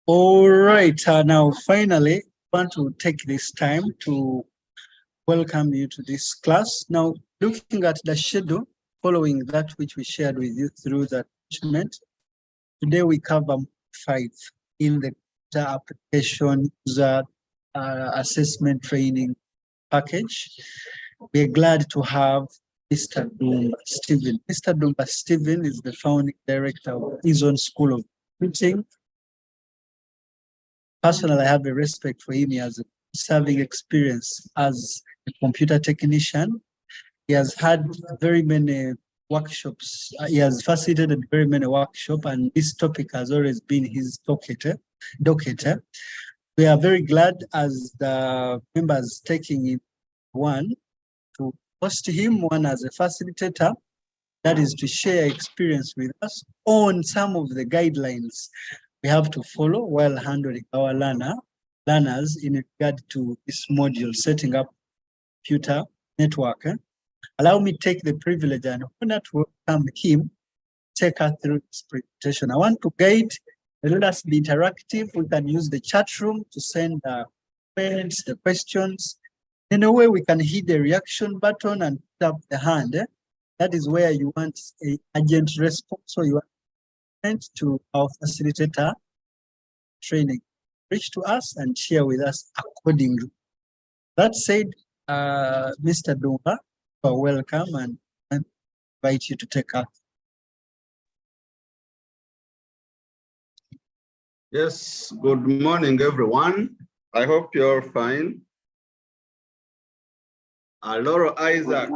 All right, now finally, I want to take this time to welcome you to this class. Now, looking at the schedule, following that which we shared with you through the document, today we cover 5 in the application user assessment training package. We're glad to have Mr. Dumba Stephen. Mr. Dumba Stephen is the founding director of Izon School of Computing. Personally, I have a respect for him. He has a serving experience as a computer technician. He has had very many workshops. He has facilitated very many workshops, and this topic has always been his docket. We are very glad as the members taking it, one, to host him, one as a facilitator, that is to share experience with us on some of the guidelines we have to follow while handling our learners in regard to this module, setting up computer network. Allow me to take the privilege and honor to welcome him, take us through this presentation. I want to guide, let us be interactive. We can use the chat room to send the comments, the questions. In a way, we can hit the reaction button and put up the hand. That is where you want an urgent response, so you want to our facilitator training. Reach to us and share with us accordingly. That said, Mr. Dumba, you are welcome and I invite you to take up. Yes, good morning, everyone. I hope you're fine. Hello, Isaac.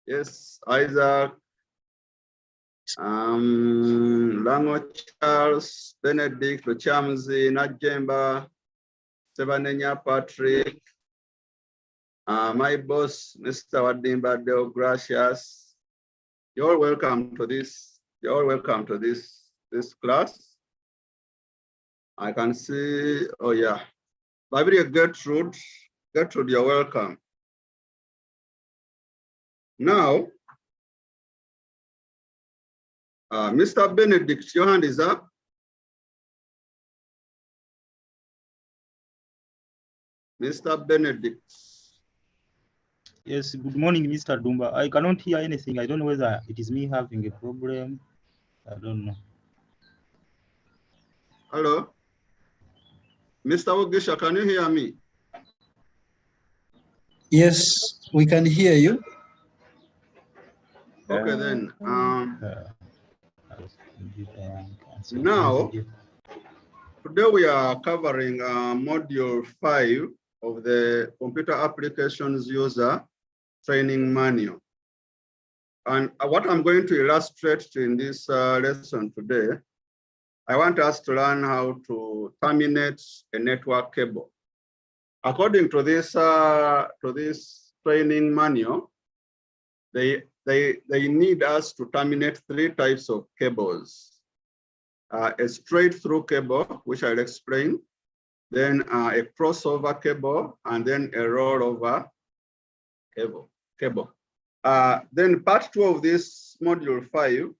Yes, Isaac. Lango Charles, Benedict, Luchamzi, Najemba, Sevanenya Patrick, my boss, Mr. Wadimba Deo Gracias. You're welcome to this. You're welcome to this class. I can see, oh yeah. Barbara Gertrude, you're welcome. Now, Mr. Benedict, your hand is up. Mr. Benedict. Yes, good morning, Mr. Dumba. I cannot hear anything. I don't know whether it is me having a problem. I don't know. Hello? Mr. Ogisha, can you hear me? Yes, we can hear you. Okay, then. Now, today we are covering module 5 of the Computer Applications User Training Manual. And what I'm going to illustrate in this lesson today, I want us to learn how to terminate a network cable. According to this training manual, they need us to terminate 3 types of cables. A straight through cable, which I'll explain, then a crossover cable, and then a rollover cable. Then part 2 of this module 5,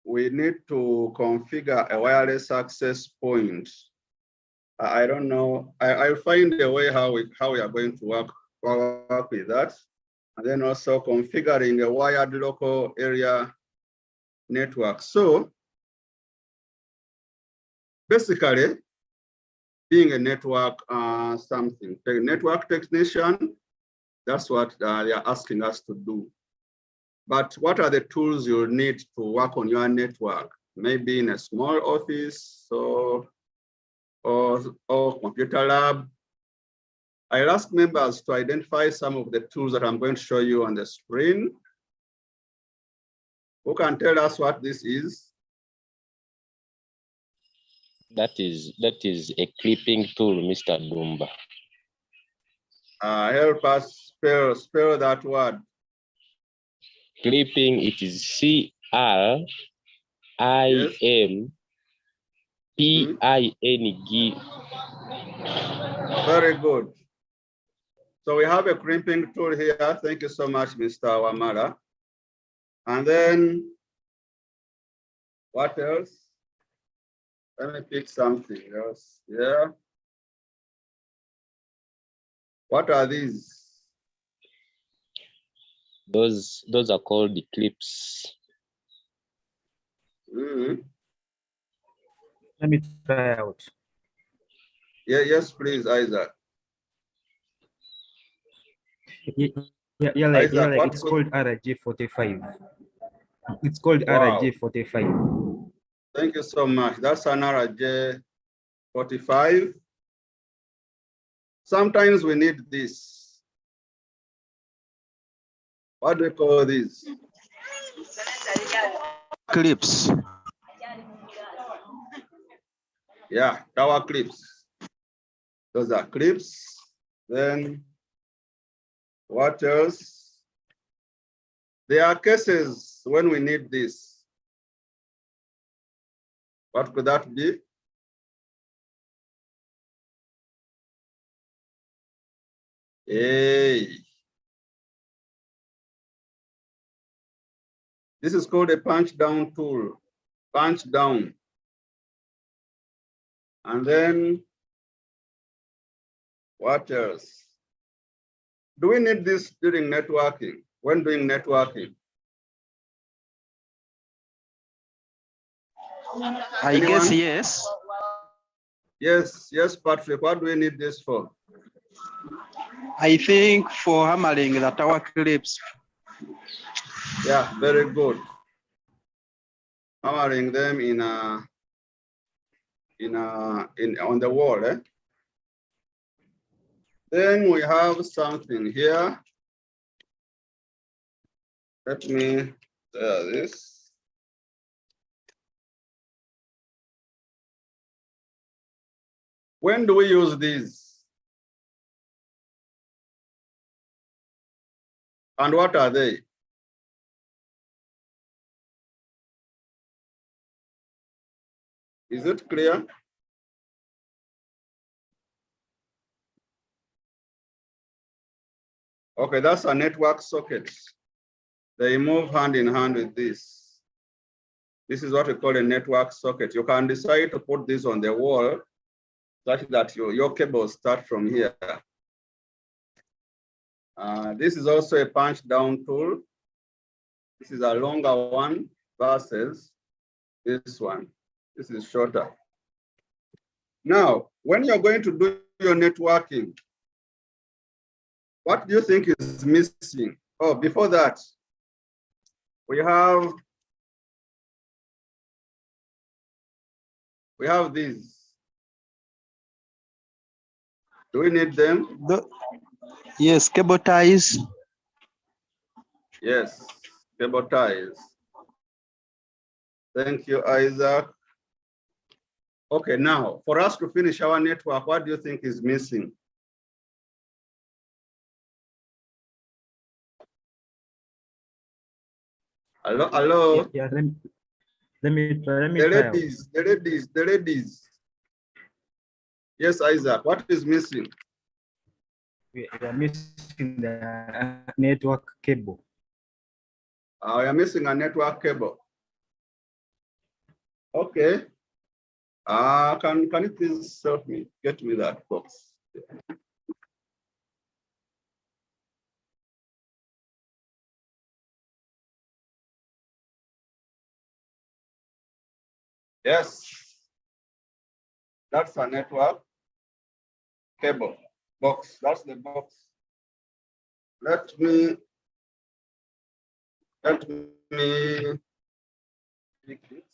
we need to configure a wireless access point. I don't know, I'll find a way how we are going to work with that. And then also configuring a wired local area network. So basically, being a network network technician, that's what they are asking us to do. But what are the tools you'll need to work on your network? Maybe in a small office or computer lab. I'll ask members to identify some of the tools that I'm going to show you on the screen. Who can tell us what this is? That is a clipping tool, Mr. Dumba. Help us spell that word. Clipping, it is C-R-I-M-P-I-N-G. Very good. So we have a crimping tool here. Thank you so much, Mr. Wamala. And then what else? Let me pick something else. Yeah. What are these? Those are called the clips. Mhm. Let me try out. Yeah, yes, please, Isaac. Isaac, what It's could- called RJ45. It's called Wow. RJ45. Thank you so much. That's an RJ45. Sometimes we need this. What do we call these? Clips. Yeah, tower clips. Those are clips. Then what else? There are cases when we need this. What could that be? Hey. This is called a punch down tool. Punch down. And then what else? Do we need this during networking? When doing networking? I guess Anyone? yes. Yes, Patrick. What do we need this for? I think for hammering the tower clips. Yeah, very good. Hammering them on the wall. Then we have something here. Let me share this. When do we use these? And what are they? Is it clear? Okay, that's a network socket. They move hand in hand with this. This is what we call a network socket. You can decide to put this on the wall such that your cables start from here. This is also a punch down tool. This is a longer one versus this one. This is shorter. Now, when you're going to do your networking, what do you think is missing? Oh, before that, we have these. Do we need them? Yes, cable ties. Yes, cable ties. Thank you, Isaac. Okay, now, for us to finish our network, what do you think is missing? Hello? Yeah, let me try out. The ladies. Yes, Isaac, what is missing? We are missing the network cable. We are missing a network cable. Okay. Can you please help me? Get me that box. Yes. That's a network cable box. That's the box. Let me pick it.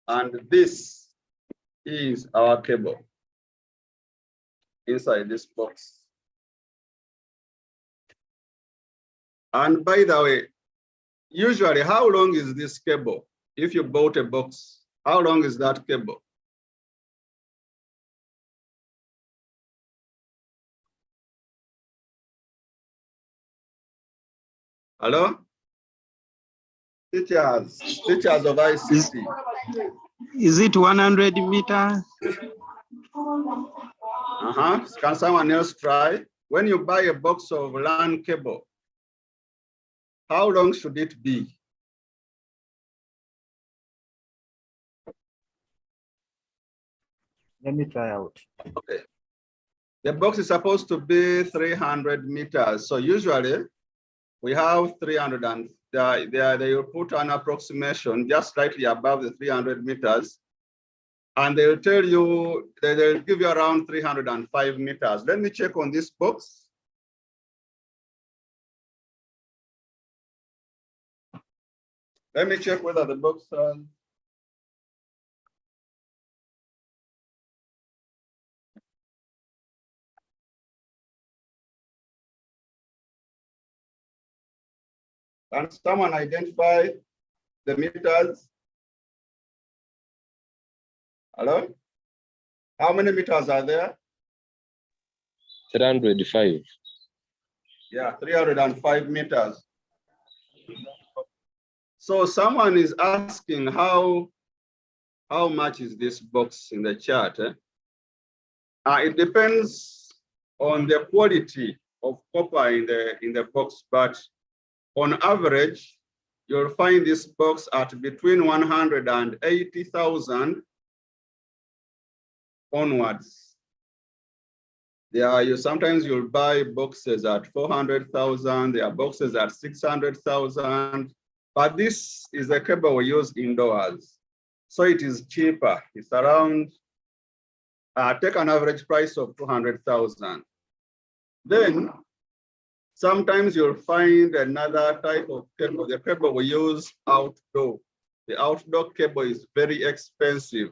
And this is our cable inside this box. And by the way, usually how long is this cable? If you bought a box, how long is that cable? Hello? Teachers of ICT. Is it 100 meters? Can someone else try? When you buy a box of LAN cable, how long should it be? Let me try out. Okay. The box is supposed to be 300 meters. So usually we have 300 and they will put an approximation just slightly above the 300 meters. And they'll tell you, they'll give you around 305 meters. Let me check on this box. Let me check whether the box has. Can someone identify the meters? Hello? How many meters are there? 305. Yeah, 305 meters. So someone is asking how much is this box in the chart? It depends on the quality of copper in the box, but on average, you'll find this box at between 180,000 onwards. Sometimes you'll buy boxes at 400,000. There are boxes at 600,000. But this is a cable we use indoors, so it is cheaper. It's around. Take an average price of 200,000. Then sometimes you'll find another type of cable. The cable we use outdoor. The outdoor cable is very expensive.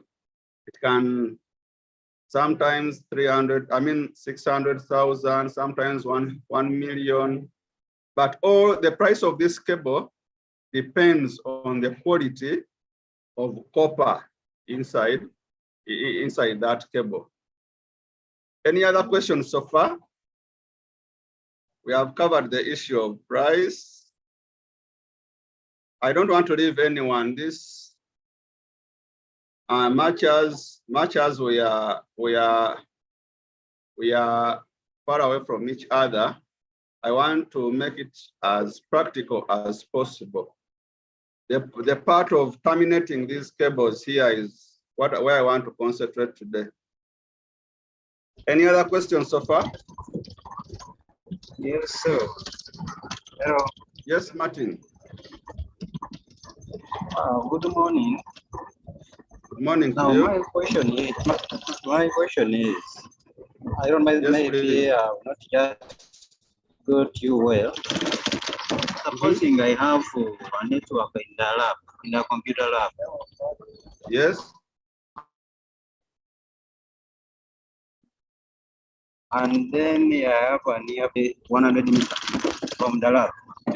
It can sometimes 600,000, sometimes 1 million. But all the price of this cable depends on the quality of copper inside that cable. Any other questions so far? We have covered the issue of price. I don't want to leave anyone. This much as we are far away from each other, I want to make it as practical as possible. The part of terminating these cables here is where I want to concentrate today. Any other questions so far? Yes, sir. Hello. Yes, Martin. Good morning. Good morning to Now, you. my question is, I don't know, Yes, maybe please. I have not just got you well. Supposing I have a network in the lab, in the computer lab. Yes. And then I have a nearby 100 meters from the lab.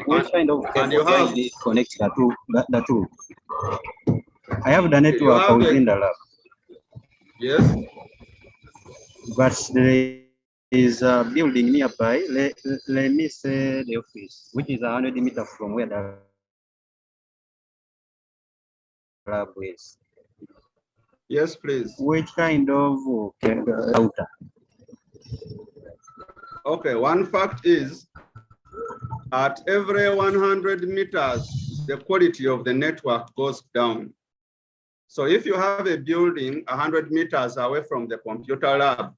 What kind of And you cable have- do I connect the two? I have the network have within the lab, Yes. but there is a building nearby. Let me say the office, which is 100 meters from where the lab is. Yes, please. Which kind of router? Okay, one fact is at every 100 meters, the quality of the network goes down. So if you have a building 100 meters away from the computer lab,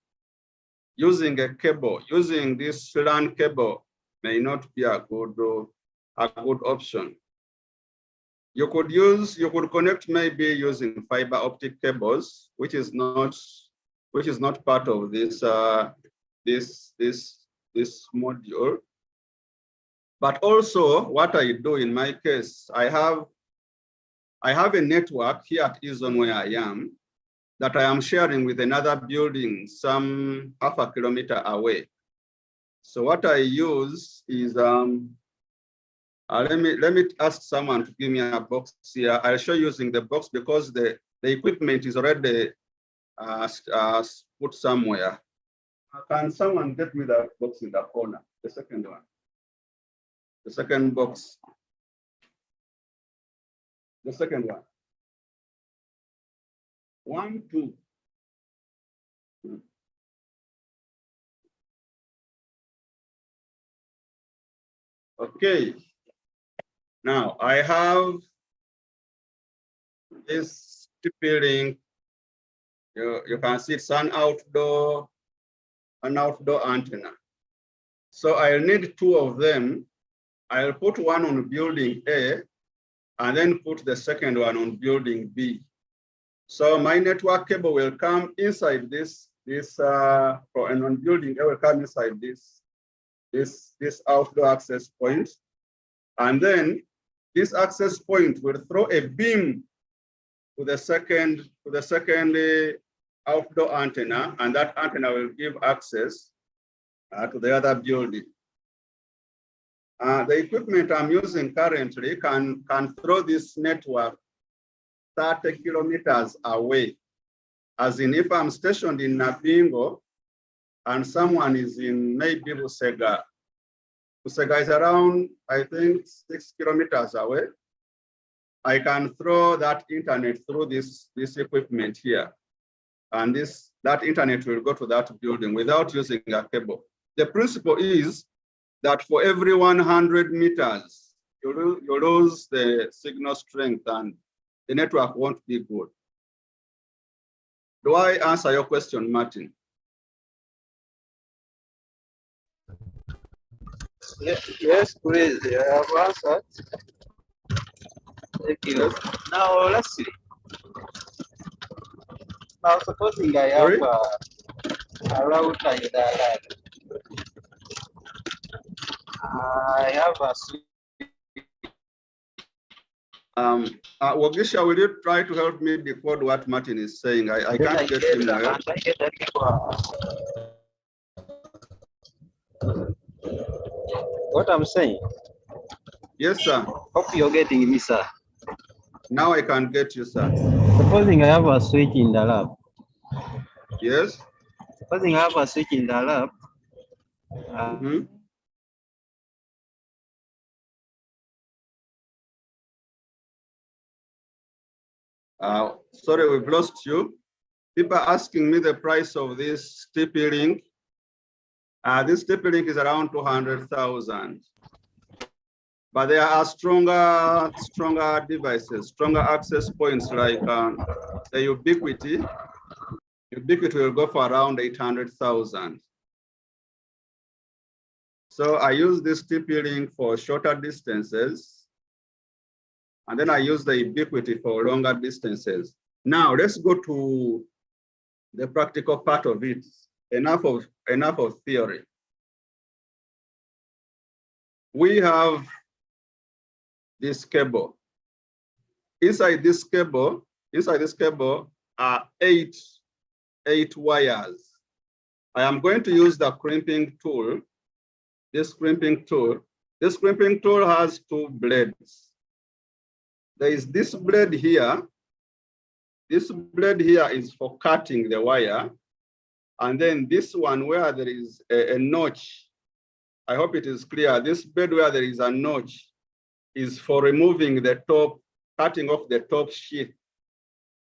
using a cable, using this LAN cable may not be a good option. You could connect maybe using fiber optic cables, which is not part of this this module. But also, what I do in my case, I have a network here at Izon where I am that I am sharing with another building some half a kilometer away. So what I use is let me ask someone to give me a box here. I'll show you using the box because the equipment is already put somewhere. Can someone get me that box in the corner? The second one. The second box. The second one. 1, 2. Okay. Now I have this TP-Link You can see it's an outdoor antenna. So I'll need two of them. I'll put one on building A and then put the second one on building B. So my network cable will come inside and on building A will come inside this outdoor access point. And then this access point will throw a beam to the second outdoor antenna, and that antenna will give access to the other building. The equipment I'm using currently can throw this network 30 kilometers away. As in, if I'm stationed in Nabingo and someone is in maybe Busega. Busega is around, I think, 6 kilometers away. I can throw that internet through this equipment here. And that internet will go to that building without using a cable. The principle is that for every 100 meters, you lose the signal strength and the network won't be good. Do I answer your question, Martin? Yes, please. I have answered. Thank you. Now let's see. Now supposing I have a router in the lab. I have a switch. Wagisha, will you try to help me decode what Martin is saying? I can't get him well. What I'm saying? Yes, sir. Hope you're getting me, sir. Now I can get you, sir. Supposing I have a switch in the lab. Yes. Supposing I have a switch in the lab. Sorry, we've lost you. People are asking me the price of this TP-Link. This TP-Link is around 200,000. But there are stronger devices, stronger access points like the Ubiquiti. Ubiquiti will go for around 800,000. So I use this TP-Link for shorter distances. And then I use the Ubiquiti for longer distances. Now let's go to the practical part of it. Enough of theory. We have this cable. Inside this cable are eight wires. I am going to use the crimping tool. This crimping tool has two blades. There is this blade here. This blade here is for cutting the wire. And then this one where there is a notch, I hope it is clear. This blade where there is a notch is for removing the top, cutting off the top sheath.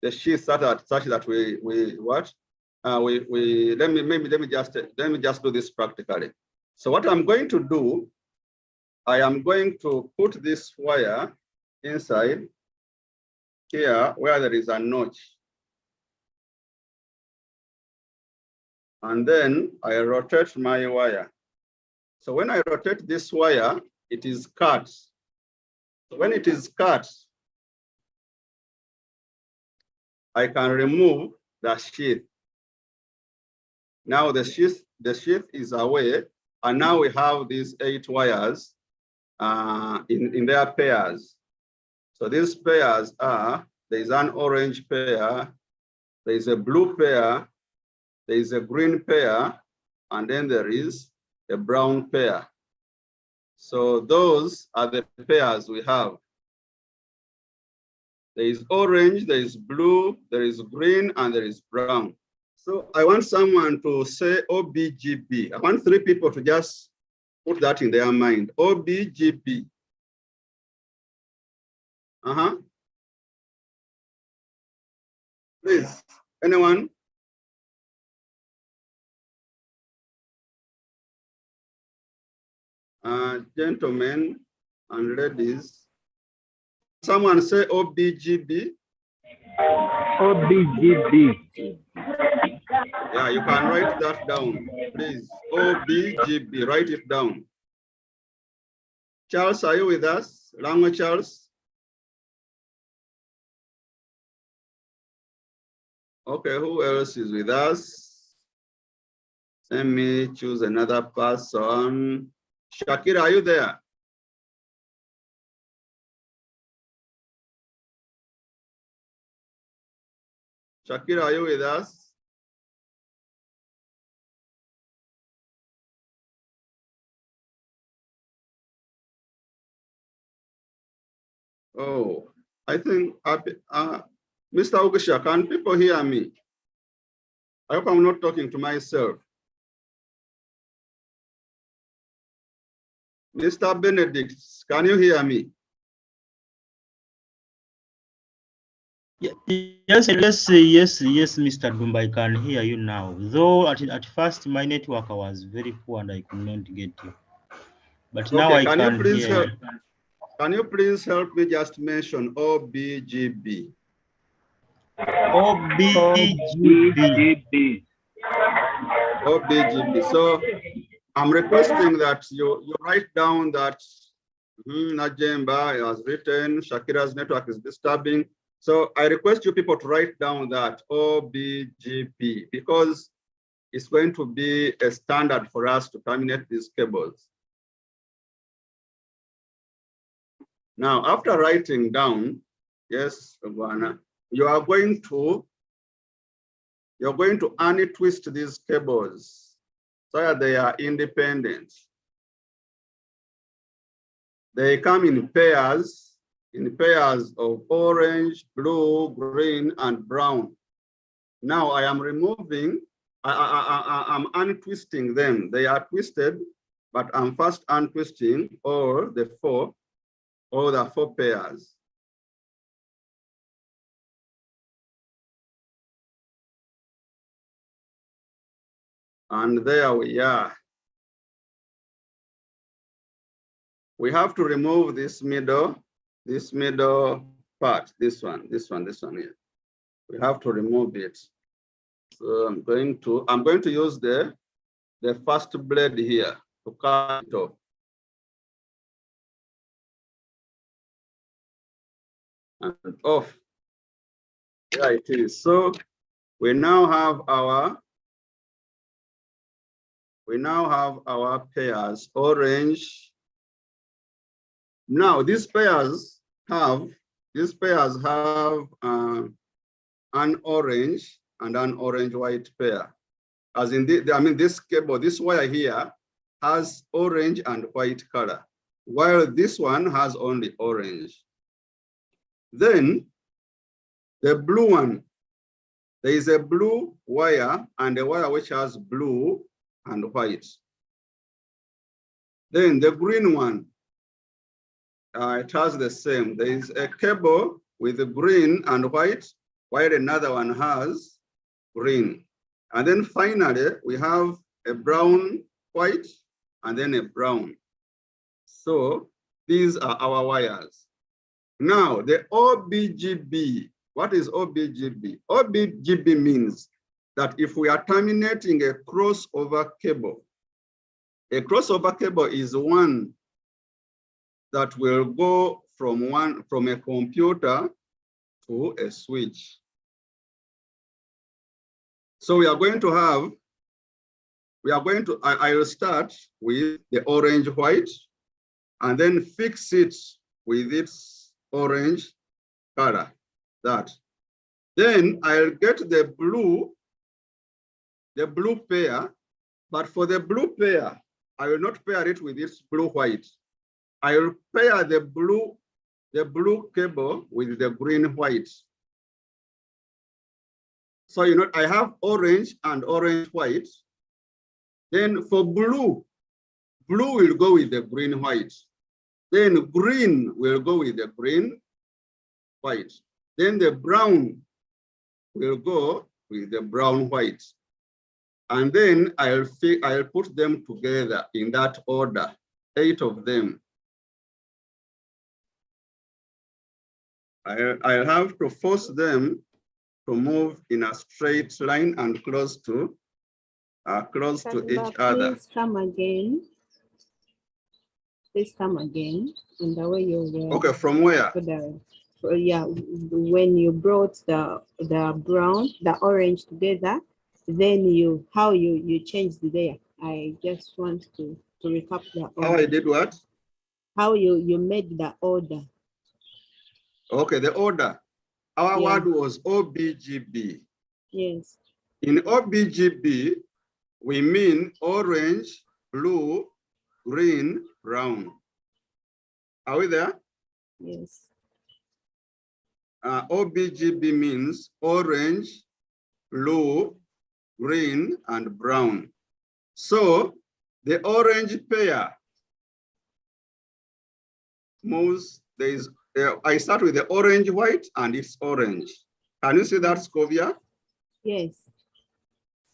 The sheath such that let me just do this practically. So what I'm going to do, I am going to put this wire inside here where there is a notch. And then I rotate my wire. So when I rotate this wire, it is cut. So when it is cut, I can remove the sheath. Now the sheath is away, and now we have these 8 wires in their pairs. So these pairs are, there is an orange pair, there is a blue pair, there is a green pair, and then there is a brown pair. So those are the pairs we have. There is orange, there is blue, there is green, and there is brown. So I want someone to say OBGB. I want 3 people to just put that in their mind. OBGB. Please, anyone? Gentlemen and ladies. Someone say OBGB. OBGB. Yeah, you can write that down, please. OBGB, write it down. Charles, are you with us? Lango Charles? Okay, who else is with us? Let me choose another person. Shakira, are you there? Shakira, are you with us? Oh, I think, Mr. Ugisha, can people hear me? I hope I'm not talking to myself. Mr. Benedict, can you hear me? Yes, yes, Mr. Dumba, I can hear you now. Though at first my network was very poor and I could not get you. But now Okay, I can hear you. Can you please help me just mention OBGB? OBGB. OBGB. So I'm requesting that you write down that Najemba has written, Shakira's network is disturbing. So I request you people to write down that OBGB because it's going to be a standard for us to terminate these cables. Now, after writing down, yes, you are going to untwist these cables so that they are independent. They come in pairs of orange, blue, green, and brown. Now I am removing, I'm untwisting them. They are twisted, but I'm first untwisting all the four pairs. And there we are. We have to remove this middle part, this one here. We have to remove it. So I'm going to use the first blade here to cut it off. And off. There it is. So we now have our pairs, orange. Now these pairs have an orange and an orange-white pair. As in this cable, this wire here has orange and white color, while this one has only orange. Then the blue one, there is a blue wire and a wire which has blue and white. Then the green one, it has the same. There is a cable with the green and white, while another one has green. And then finally, we have a brown, white, and then a brown. So these are our wires. Now, the OBGB, what is OBGB? OBGB means that if we are terminating a crossover cable, a crossover cable is one that will go from a computer to a switch. So I will start with the orange white and then fix it with its orange color, that. Then I'll get the blue pair, but for the blue pair, I will not pair it with its blue white. I will pair the blue cable with the green white. So I have orange and orange white. Then for blue will go with the green white. Then green will go with the green white. Then the brown will go with the brown white. And then I'll put them together in that order, 8 of them. I'll have to force them to move in a straight line and close to each other. Please come again. Please come again. And the way you were. Okay, from where? Yeah, when you brought the brown, the orange together, then how you changed there. I just want to recap the order. How I did what? How you made the order. Okay, the order. Our word was OBGB. Yes. In OBGB, we mean orange, blue, green, brown. Are we there? Yes. OBGB means orange, blue, green, and brown. So the orange pair moves. I start with the orange white and it's orange. Can you see that, Scovia? Yes.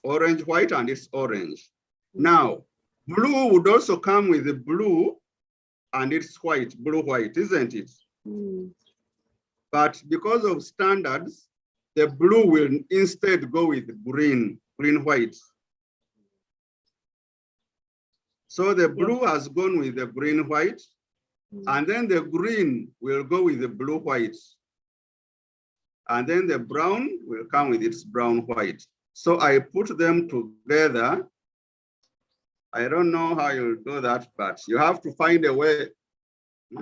Orange white and it's orange. Now, blue would also come with the blue and it's white, blue white, isn't it? Mm. But because of standards, the blue will instead go with green white. So the blue has gone with the green white, and then the green will go with the blue white. And then the brown will come with its brown white. So I put them together. I don't know how you'll do that, but you have to find a way.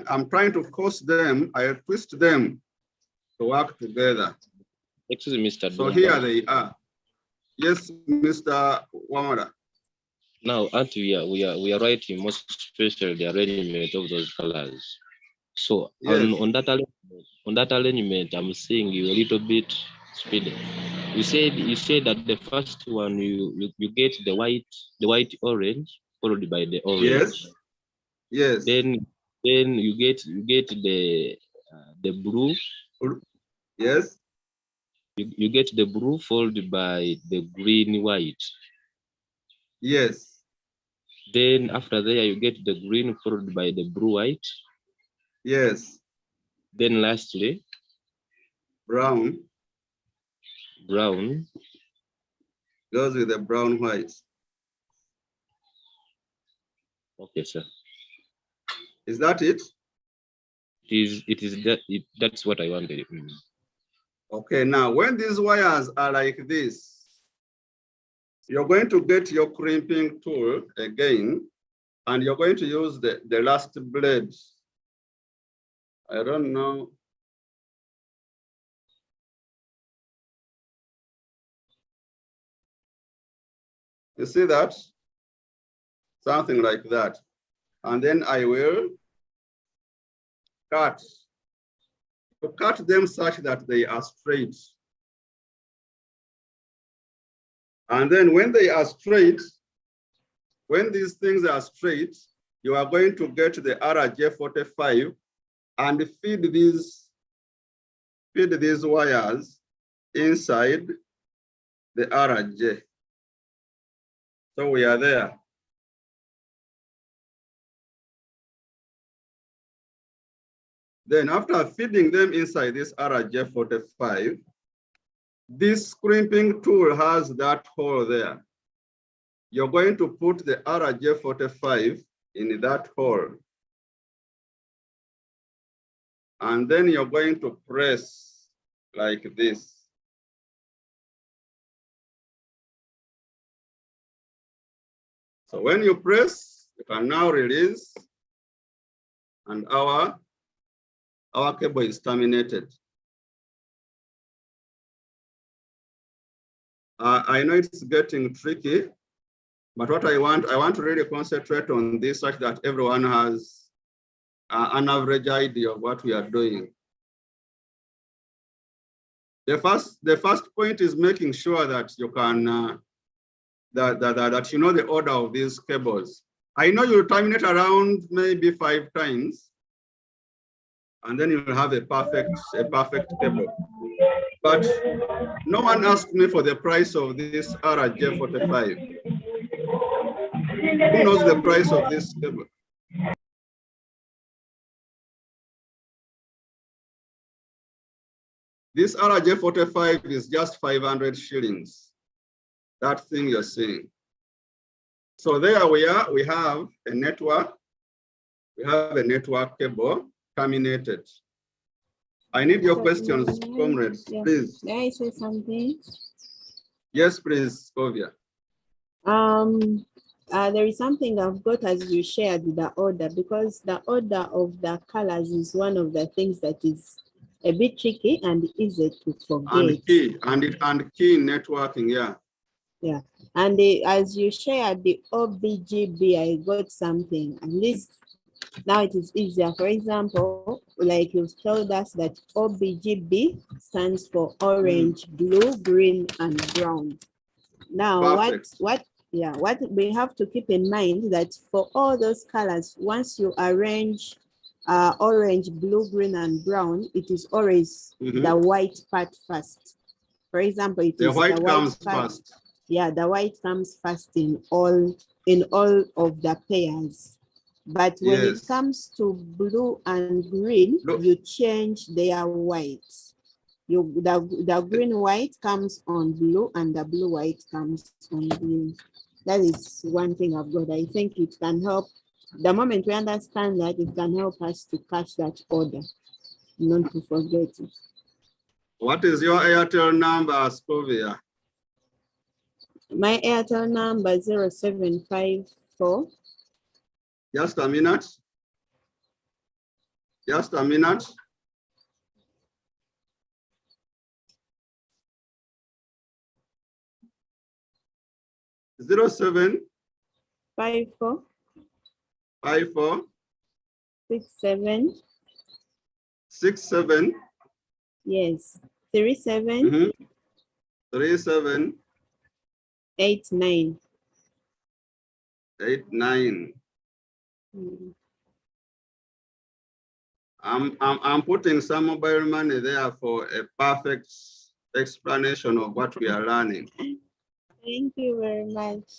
I'm trying to force them, I twist them to work together. Excuse me, Mr. So Dumba. here they are. Yes, Mr. Wamada. Now, aren't we are writing most especially the arrangement of those colors. So Yes. on that arrangement, I'm seeing you a little bit speedy. You said that the first one you get the white orange followed by the orange. Yes. Yes. Then you get the blue. Yes. You get the blue followed by the green white. Yes. Then after there you get the green followed by the blue white. Yes. Then lastly, brown goes with the brown white. Okay, sir. Is that it? That's what I wanted. Okay, now when these wires are like this, you're going to get your crimping tool again, and you're going to use the last blade. I don't know. You see that? Something like that. And then I will cut. To cut them such that they are straight. And then when they are straight, when these things are straight, you are going to get the RJ45 and feed these wires inside the RJ. So we are there. Then after feeding them inside this RJ45, this crimping tool has that hole there. You're going to put the RJ45 in that hole. And then you're going to press like this. So when you press, you can now release, and our cable is terminated. I know it's getting tricky, but what I want to really concentrate on this such that everyone has an average idea of what we are doing. The first point is making sure that you can that you know the order of these cables. I know you'll terminate around maybe 5 times, and then you'll have a perfect cable. But no one asked me for the price of this RJ45. Who knows the price of this cable? This RJ45 is just 500 shillings. That thing you're seeing. So there we are, we have a network. We have a network cable terminated. I need your questions, comrades, Yeah. please. May I say something? Yes, please, Ovia. There is something I've got as you shared the order, because the order of the colors is one of the things that is a bit tricky and easy to forget. And key networking, yeah. Yeah, and as you shared the OBGB, I got something, and this now it is easier. For example, like you've told us that OBGB stands for orange, blue, green, and brown. Now, Perfect. what we have to keep in mind that for all those colors, once you arrange orange, blue, green, and brown, it is always the white part first. For example, it The is white the comes white part. first. Yeah, the white comes first in all of the pairs. But when it Yes. comes to blue and green, Look. you change their white. The green white comes on blue and the blue white comes on green. That is one thing I've got. I think it can help. The moment we understand that, it can help us to catch that order, not to forget it. What is your Airtel number, Scovia? My Airtel number 0754. Just a minute. Just a minute. Zero 7 54 54 67. 67 Yes. 37 37 89. 89. Mm. I'm putting some mobile money there for a perfect explanation of what we are learning. Thank you very much.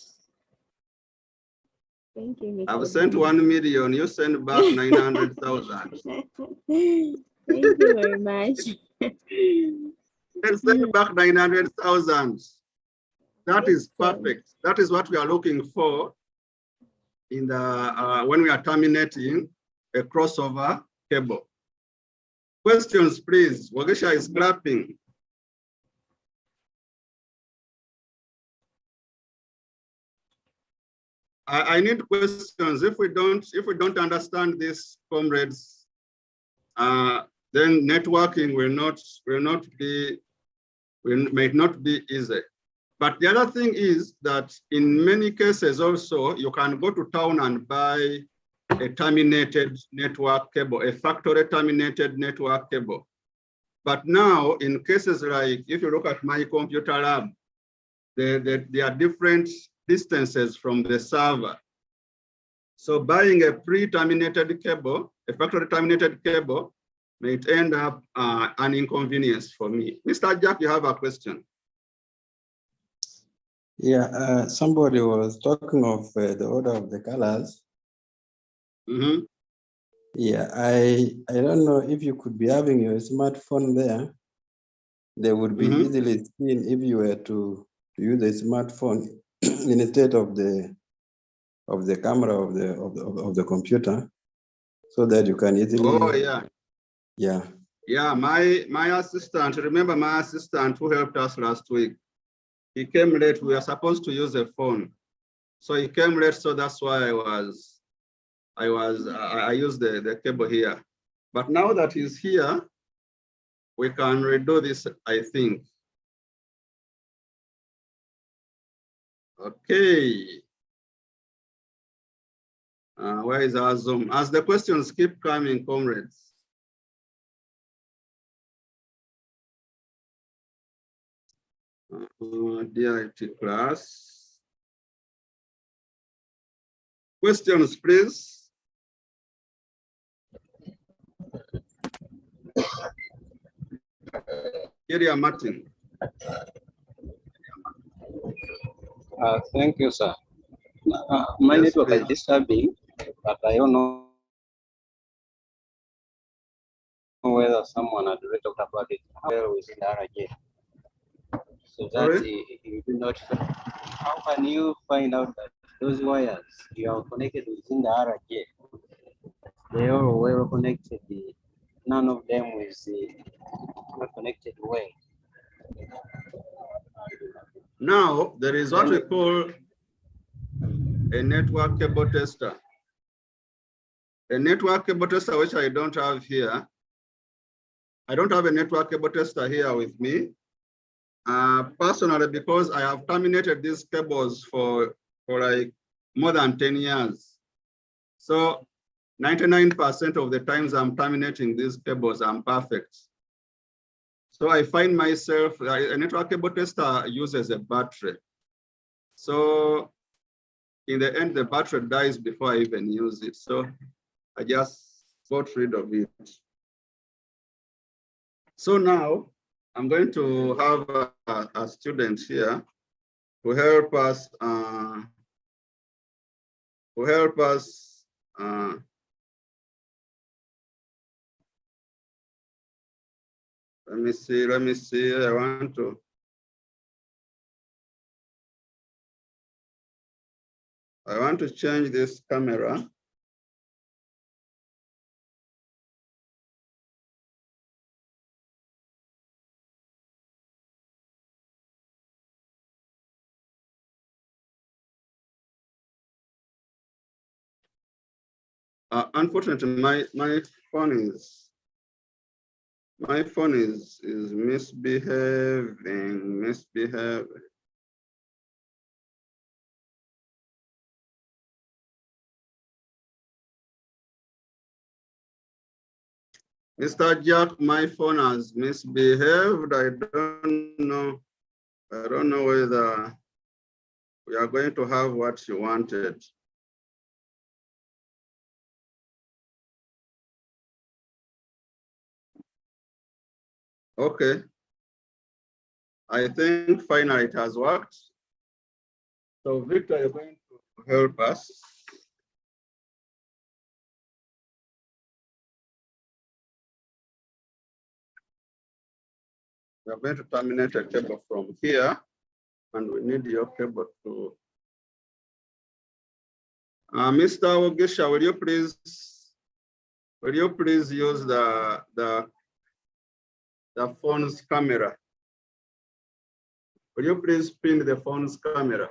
Thank you, Mr. I've sent Bond. 1 million, you send back 900,000. Thank you very much. Send back 900,000. That is Yes, perfect. That is what we are looking for in the when we are terminating a crossover cable. Questions, please. Wagesha is clapping. I need questions. If we don't understand this, comrades, then networking may not be easy. But the other thing is that in many cases also, you can go to town and buy a terminated network cable, a factory terminated network cable. But now in cases like, if you look at my computer lab, there are different distances from the server. So buying a pre-terminated cable, a factory terminated cable, may end up an inconvenience for me. Mr. Jack, you have a question. Yeah, somebody was talking of the order of the colors. Yeah, I don't know if you could be having your smartphone there. They would be easily seen if you were to use a smartphone instead of the camera of the computer, so that you can easily. Oh yeah. Yeah. Yeah, my assistant. Remember my assistant who helped us last week. He came late. We were supposed to use a phone, so he came late. So that's why I used the cable here. But now that he's here, we can redo this, I think. Okay. Where is our Zoom? As the questions keep coming, comrades. DIT class. Questions, please. Kiria Martin. Thank you, sir. My Yes, network please. is disturbing, but I don't know whether someone had already talked about it. How well within the RJ? So that you do not. How can you find out that those wires you are connected within the RJ, they are well connected? None of them is not connected well. Now, there is what we call a network cable tester. A network cable tester, which I don't have here. I don't have a network cable tester here with me. Personally, because I have terminated these cables for like more than 10 years. So 99% of the times I'm terminating these cables, I'm perfect. So I find myself, a network cable tester uses a battery. So in the end, the battery dies before I even use it. So I just got rid of it. So now I'm going to have a student here to help us, let me see, I want to change this camera. Unfortunately, my phone is misbehaving. Mr. Jack, my phone has misbehaved. I don't know whether we are going to have what you wanted. Okay. I think finally it has worked. So Victor, you're going to help us. We are going to terminate a cable from here, and we need your cable to. Mr. Ogisha, will you please use the phone's camera? Will you please pin the phone's camera?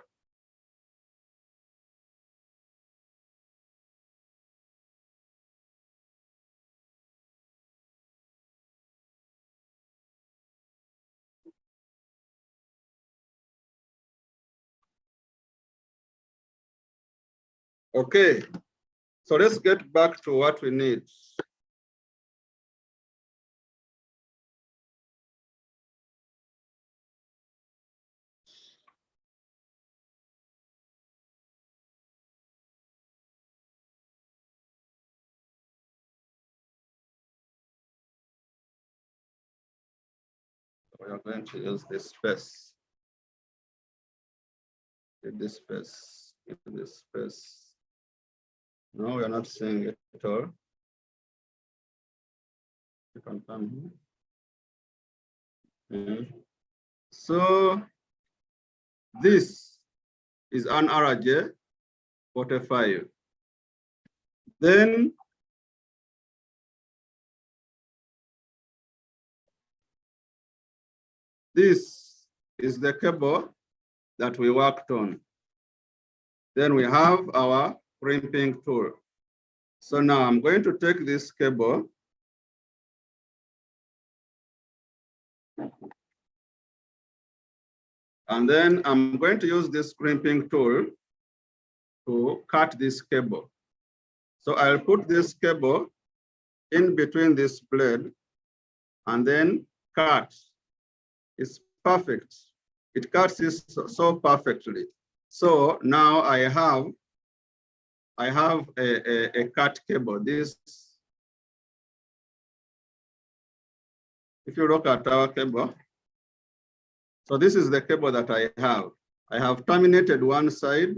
Okay, so let's get back to what we need. We are going to use this space. This space. No, we are not seeing it at all. You can come here. So this is an RJ 45. Then this is the cable that we worked on. Then we have our crimping tool. So now I'm going to take this cable and then I'm going to use this crimping tool to cut this cable. So I'll put this cable in between this blade and then cut. It's perfect. It cuts this so perfectly. So now I have a cut cable. This, if you look at our cable, so this is the cable that I have. I have terminated one side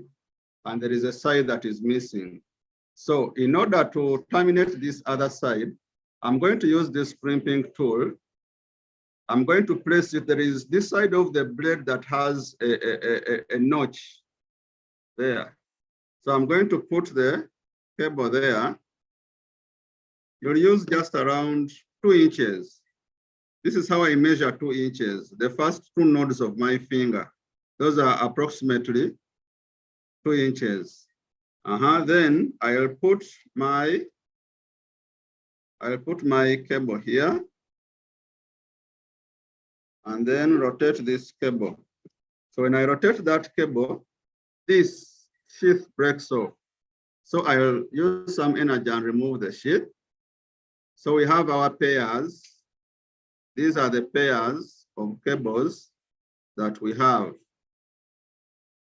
and there is a side that is missing. So in order to terminate this other side, I'm going to use this crimping tool. I'm going to place it. There is this side of the blade that has a notch there. So I'm going to put the cable there. You'll use just around 2 inches. This is how I measure 2 inches. The first 2 nodes of my finger, those are approximately 2 inches. Then I'll put my cable here and then rotate this cable. So when I rotate that cable, this sheath breaks off. So I'll use some energy and remove the sheath. So we have our pairs. These are the pairs of cables that we have.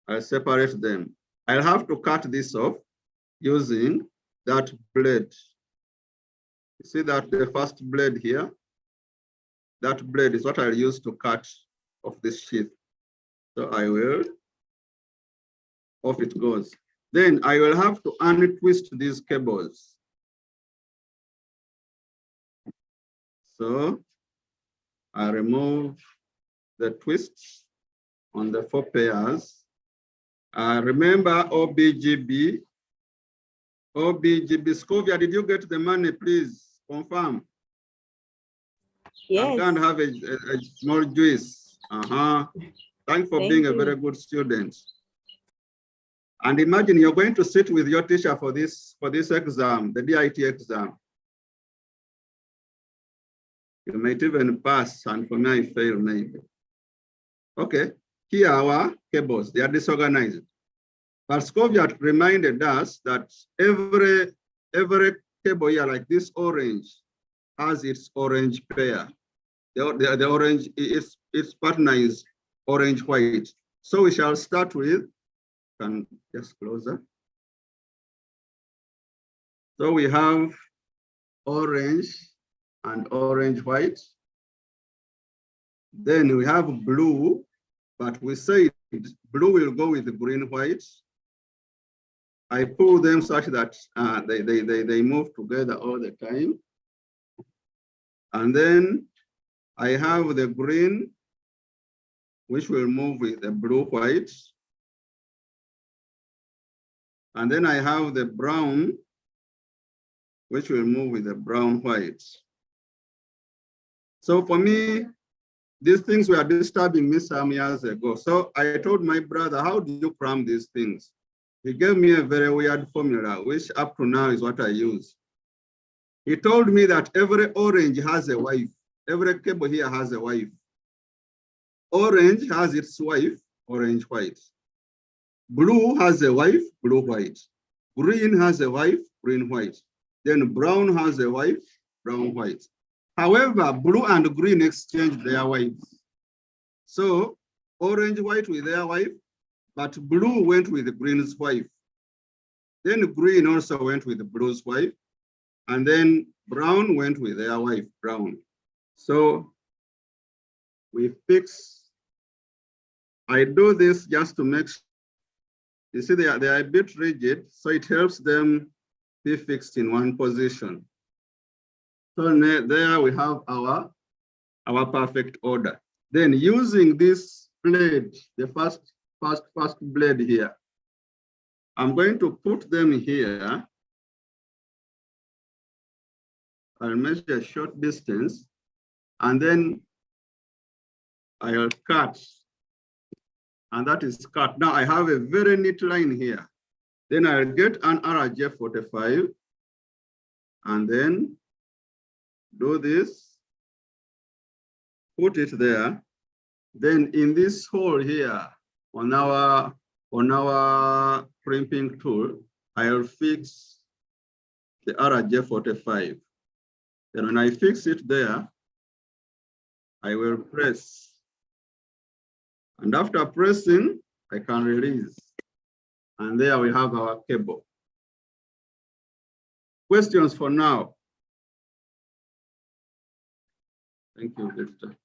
I'll separate them. I'll have to cut this off using that blade. You see that the first blade here? That blade is what I'll use to cut off this sheath. So I will, off it goes. Then I will have to untwist these cables. So I remove the twists on the 4 pairs. Remember OBGB. OBGB. Scovia, did you get the money, please? Confirm. Yes. I'm going to have a small juice. Thanks for being a very good student. And imagine you're going to sit with your teacher for this exam, the DIT exam. You might even pass, and for me, I fail maybe. Okay, here are our cables. They are disorganized. But Scovia reminded us that every cable here, like this orange, has its orange pair. The orange, its partner is orange white. So we shall start with, can just closer. So we have orange and orange white. Then we have blue, but we say blue will go with green white. I pull them such that they move together all the time. And then I have the green, which will move with the blue white. And then I have the brown, which will move with the brown white. So for me, these things were disturbing me some years ago. So I told my brother, how do you cram these things? He gave me a very weird formula, which up to now is what I use. He told me that every orange has a wife. Every cable here has a wife. Orange has its wife, orange white. Blue has a wife, blue white. Green has a wife, green white. Then brown has a wife, brown white. However, blue and green exchange their wives. So orange white with their wife, but blue went with green's wife. Then green also went with blue's wife. And then brown went with their wife, brown. So we fix. I do this just to make sure. You see, they are a bit rigid, so it helps them be fixed in one position. So there we have our perfect order. Then using this blade, the first blade here, I'm going to put them here. I'll measure a short distance, and then I'll cut. And that is cut. Now I have a very neat line here. Then I'll get an RJ45 and then do this, put it there. Then in this hole here on our crimping tool, I'll fix the RJ45. Then when I fix it there, I will press. And after pressing, I can release. And there we have our cable. Questions for now? Thank you, Victor.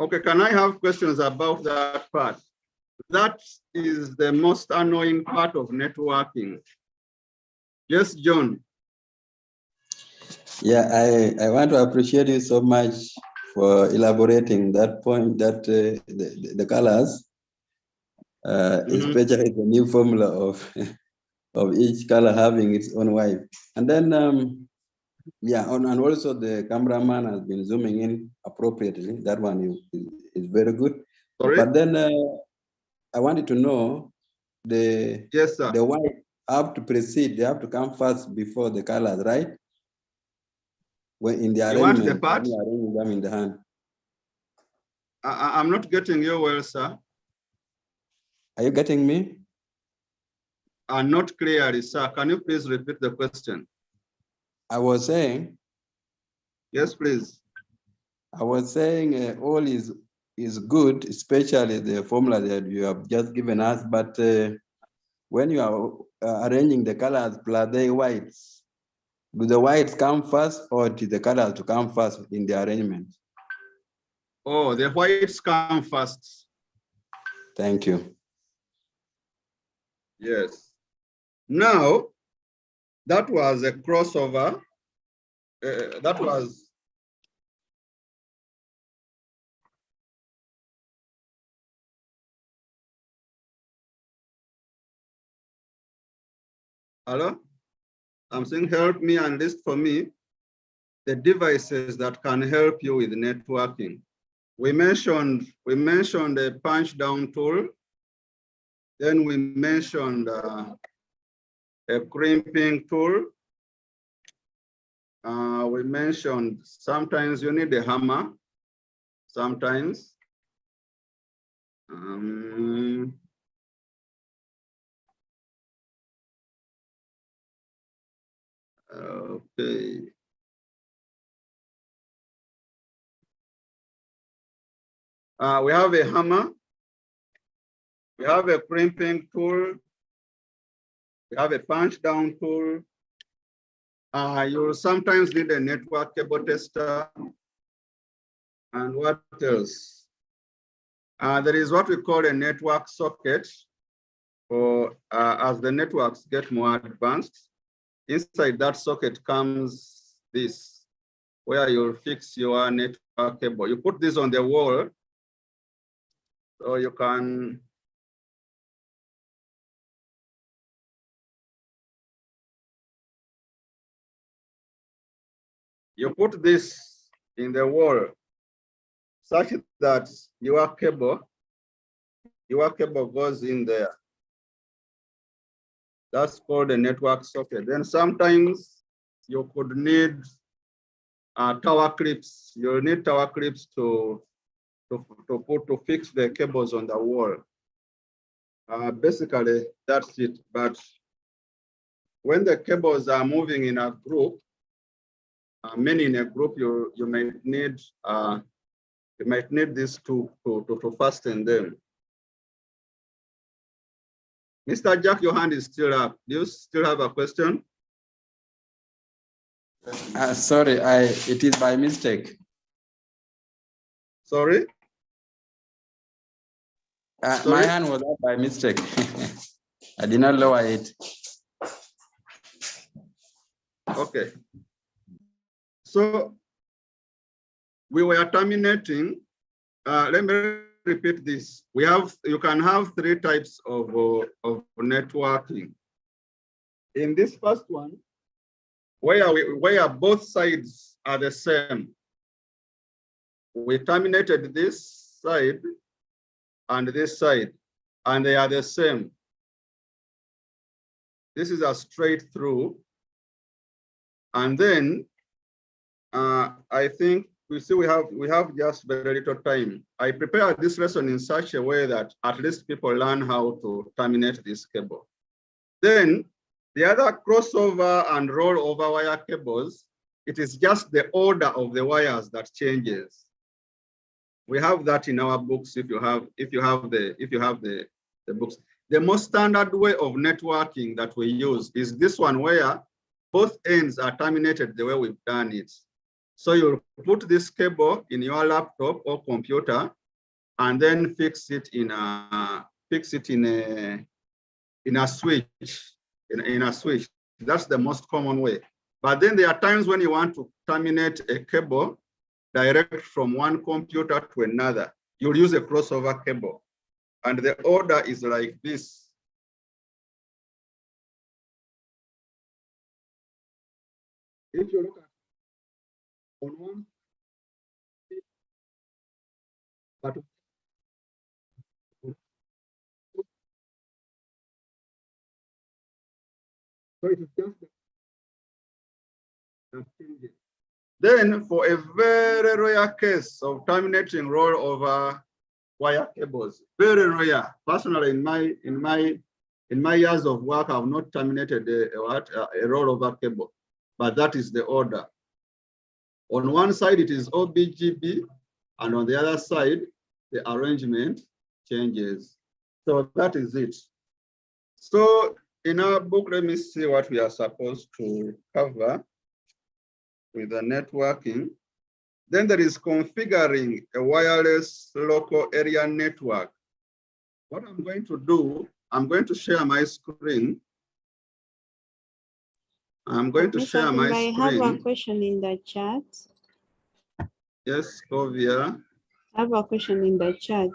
Okay, can I have questions about that part? That is the most annoying part of networking. Yes, John. Yeah, I want to appreciate you so much for elaborating that point, that the colors, especially the new formula of of each color having its own wife. And then, yeah, and also the cameraman has been zooming in appropriately. That one is very good. Sorry? But then I wanted to know the white have to precede, they have to come first before the colors, right? When in the You want the arrangement, part? when you are arranging them in the hand. I'm not getting you well, sir. Are you getting me? Not clearly, sir. Can you please repeat the question? I was saying. Yes, please. I was saying all is good, especially the formula that you have just given us. But when you are arranging the colors plus the whites, do the whites come first or do the colors to come first in the arrangement? Oh, the whites come first. Thank you. Yes. Now, that was a crossover. That was hello? I'm saying help me and list for me the devices that can help you with networking. We mentioned a punch down tool. Then we mentioned a crimping tool. We mentioned sometimes you need a hammer, sometimes. Okay. We have a hammer. We have a crimping tool. We have a punch down tool. You'll sometimes need a network cable tester. And what else? There is what we call a network socket, or as the networks get more advanced, inside that socket comes this, where you'll fix your network cable. You put this on the wall, so you can put this in the wall such that your cable goes in there. That's called a network socket. Then sometimes you could need tower clips. You'll need tower clips to fix the cables on the wall. Basically, that's it. But when the cables are moving in a group, many in a group, you might need this to fasten them. Mr. Jack, your hand is still up. Do you still have a question? Sorry, it is by mistake. Sorry? My hand was up by mistake. I did not lower it. Okay. So we were terminating. Let me repeat this. You can have 3 types of networking. In this first one, where both sides are the same, we terminated this side and this side, and they are the same. This is a straight through. And then I think we have just very little time. I prepared this lesson in such a way that at least people learn how to terminate this cable. Then the other crossover and rollover wire cables, it is just the order of the wires that changes. We have that in our books if you have the books. The most standard way of networking that we use is this one, where both ends are terminated the way we've done it. So you'll put this cable in your laptop or computer and then fix it in a switch, in a switch. That's the most common way. But then there are times when you want to terminate a cable direct from one computer to another. You'll use a crossover cable. And the order is like this. If you look at on one, but so it is just that changes. Then for a very rare case of terminating rollover wire cables, very rare. Personally, in my years of work, I've not terminated a rollover cable, but that is the order. On one side, it is OBGB, and on the other side, the arrangement changes. So that is it. So in our book, let me see what we are supposed to cover with the networking. Then there is configuring a wireless local area network. What I'm going to do, I'm going to share my screen. I'm going to share my screen. I have a question in the chat. Yes, Skovia. I have a question in the chat.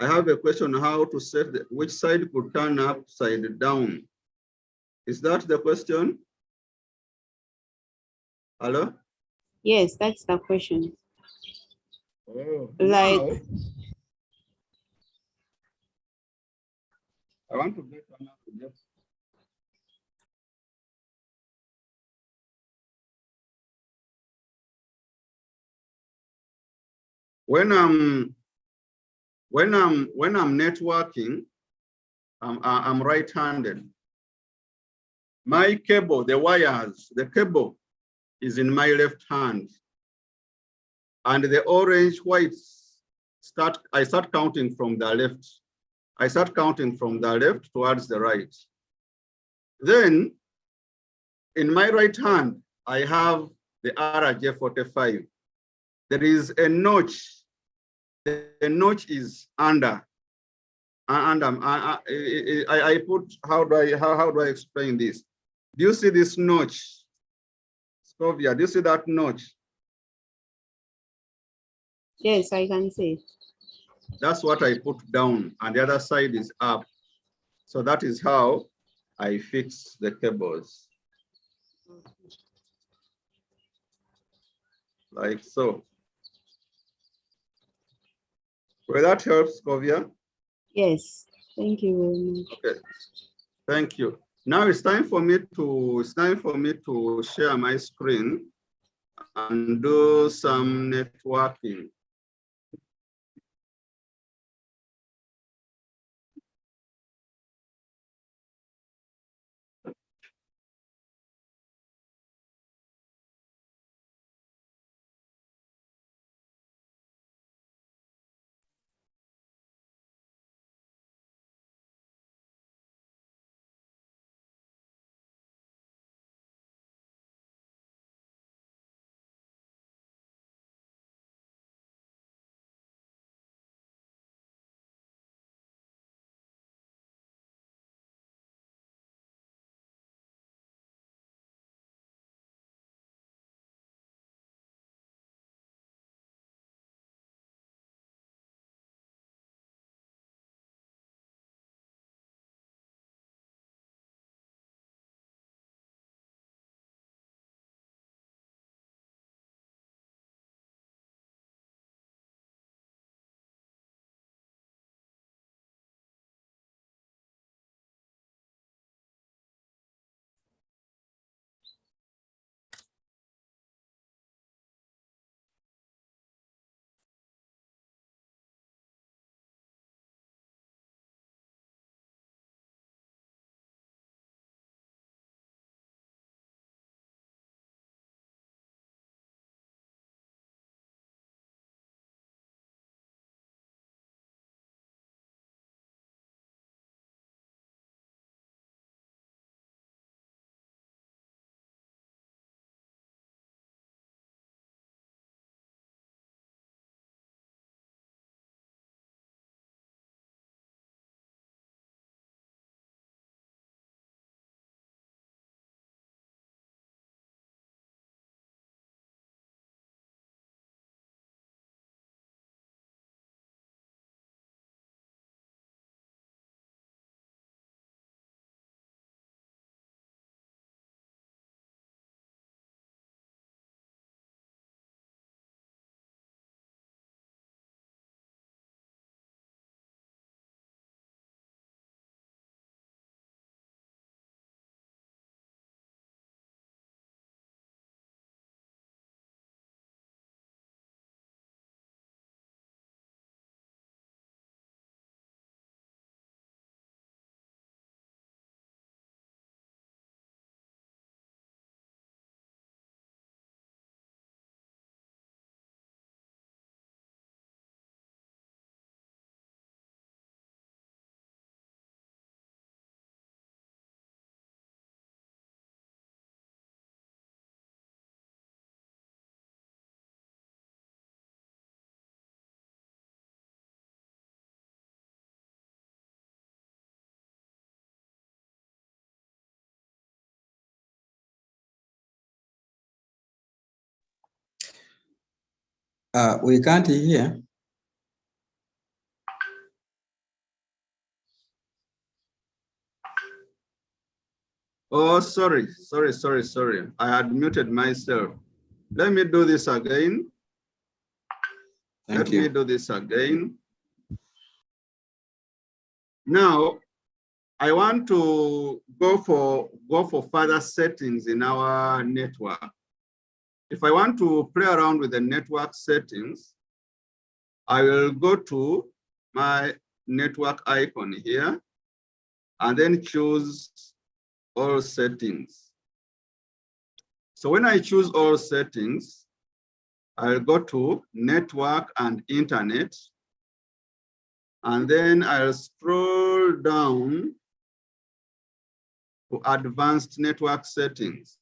I have a question on how to set which side could turn upside down. Is that the question? Hello? Yes, that's the question. Oh, like now, I want to get one up. Yes. When I'm networking, I'm right-handed. My cable, the wires, the cable is in my left hand. And the orange, whites, I start counting from the left. I start counting from the left towards the right. Then in my right hand, I have the RJ45. There is a notch. The notch is under. And I put, how do I explain this? Do you see this notch? Skovia, do you see that notch? Yes, I can see. That's what I put down, and the other side is up. So that is how I fix the cables. Like so. Will that help, Skovia? Yes, thank you very much. Okay, thank you. Now it's time for me to share my screen and do some networking. We can't hear. Oh, sorry. I had muted myself. Let me do this again. Thank you. Let me do this again. Now, I want to go for further settings in our network. If I want to play around with the network settings, I will go to my network icon here and then choose all settings. So when I choose all settings, I'll go to network and internet, and then I'll scroll down to advanced network settings.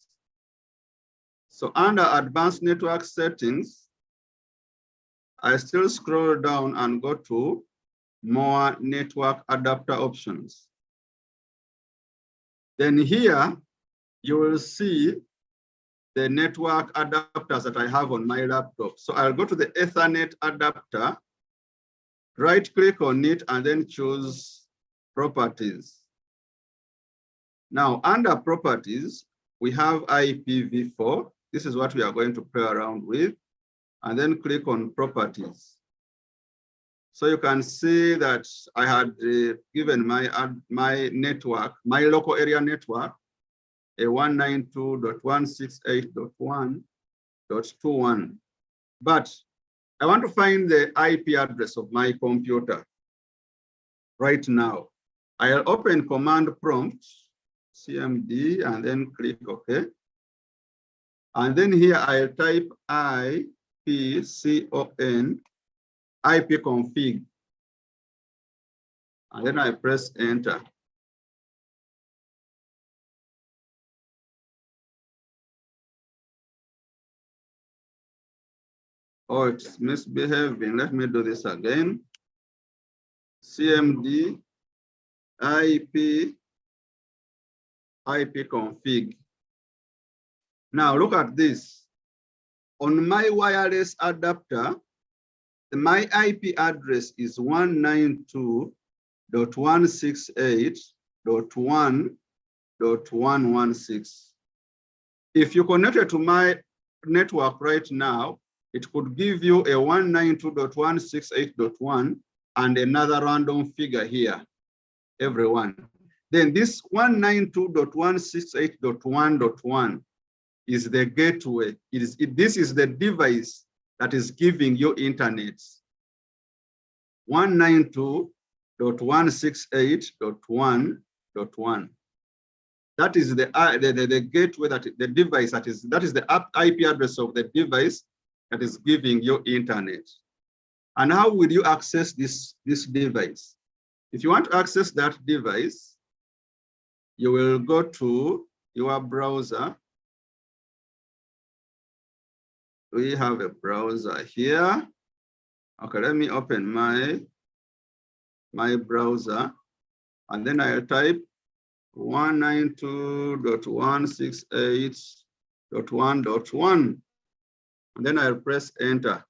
So under advanced network settings, I still scroll down and go to more network adapter options. Then here, you will see the network adapters that I have on my laptop. So I'll go to the Ethernet adapter, right click on it, and then choose properties. Now, under properties, we have IPv4. This is what we are going to play around with, and then click on properties. So you can see that I had given my network, my local area network, a 192.168.1.21. But I want to find the IP address of my computer right now. I'll open command prompt, CMD, and then click OK. And then here I'll type ipconfig, and then I press enter. Oh, it's misbehaving. Let me do this again. CMD ipconfig. Now look at this. On my wireless adapter, my IP address is 192.168.1.116. If you connected to my network right now, it could give you a 192.168.1 and another random figure here, everyone. Then this 192.168.1.1 is the gateway. This is the device that is giving you internet. 192.168.1.1. That is the gateway, the device that is the IP address of the device that is giving you internet. And how will you access this device? If you want to access that device, you will go to your browser. We have a browser here. Okay, let me open my browser, and then I'll type 192.168.1.1, and then I'll press enter.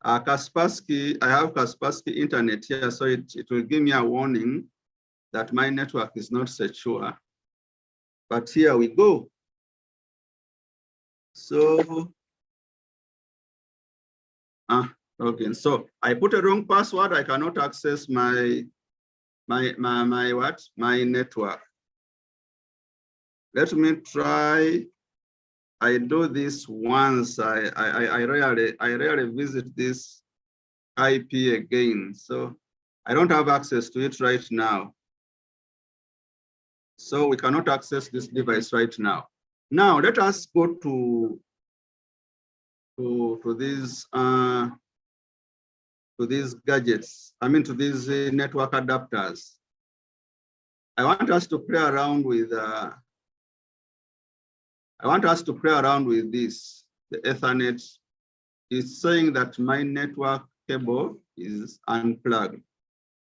Kaspersky, I have Kaspersky internet here, so it will give me a warning that my network is not secure. But here we go. So, okay. So I put a wrong password. I cannot access my network. Let me try. I do this once. I rarely visit this IP again. So I don't have access to it right now. So we cannot access this device right now. Now let us go to these gadgets. I mean, to these network adapters. I want us to play around with. I want us to play around with this. The Ethernet is saying that my network cable is unplugged.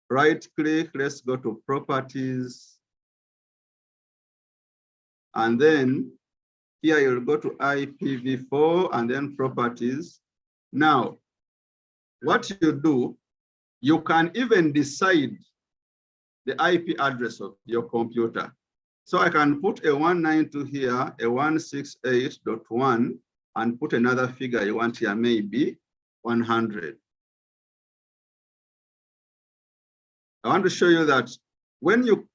Right click. Let's go to properties. And then here you'll go to IPv4 and then properties. Now, what you do, you can even decide the IP address of your computer. So I can put a 192 here, a 168.1, and put another figure you want here, maybe 100. I want to show you that when you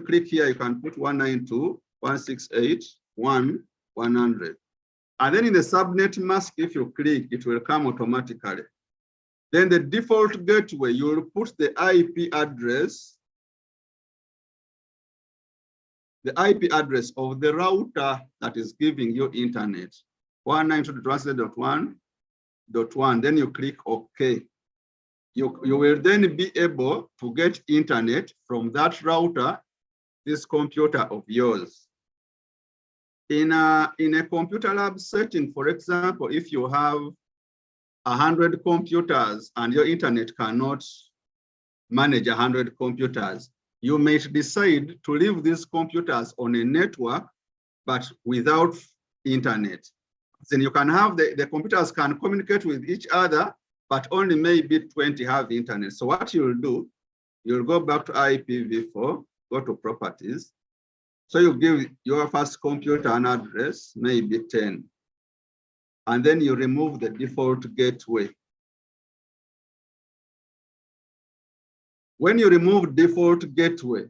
click here, you can put 192.168.1.100. And then in the subnet mask, if you click, it will come automatically. Then the default gateway, you will put the IP address of the router that is giving you internet, 192.168.1.1. Then you click OK. You will then be able to get internet from that router, this computer of yours. In a computer lab setting, for example, if you have 100 computers and your internet cannot manage 100 computers, you may decide to leave these computers on a network, but without internet. Then you can have the computers can communicate with each other, but only maybe 20 have internet. So what you'll do, you'll go back to IPv4, go to properties. So you give your first computer an address, maybe 10. And then you remove the default gateway. When you remove default gateway,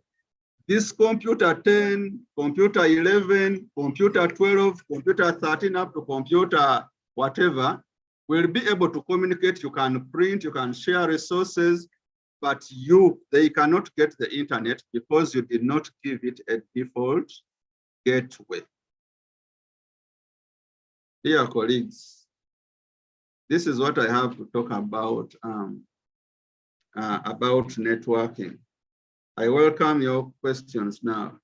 this computer 10, computer 11, computer 12, computer 13 up to computer whatever, will be able to communicate. You can print, you can share resources, but they cannot get the internet because you did not give it a default gateway. Dear colleagues, this is what I have to talk about networking. I welcome your questions now.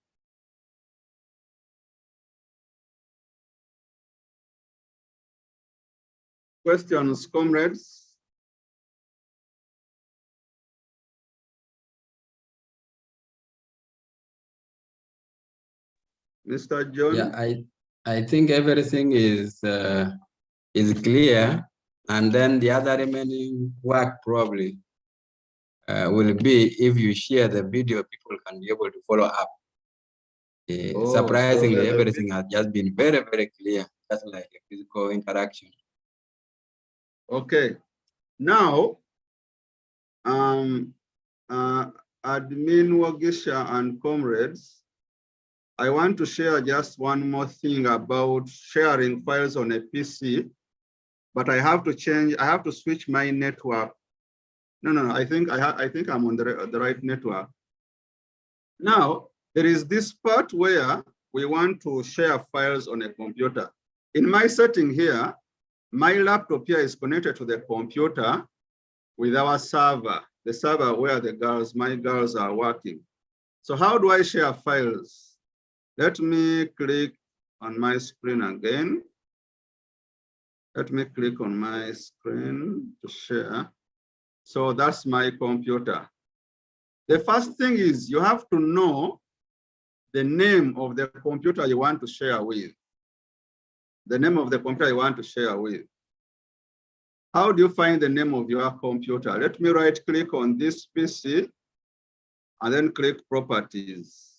Questions, comrades? Mr. John? Yeah, I think everything is clear, and then the other remaining work probably will be if you share the video, people can be able to follow up. Surprisingly, so everything has just been very, very clear, just like a physical interaction. Okay, now, admin Wagisha and comrades, I want to share just one more thing about sharing files on a PC, but I have to switch my network. No, I think I'm on the right network. Now, there is this part where we want to share files on a computer. In my setting here, my laptop here is connected to the computer with our server, the server where my girls are working. So how do I share files? Let me click on my screen again. Let me click on my screen to share. So that's my computer. The first thing is you have to know the name of the computer you want to share with. The name of the computer you want to share with. How do you find the name of your computer? Let me right click on this PC and then click properties.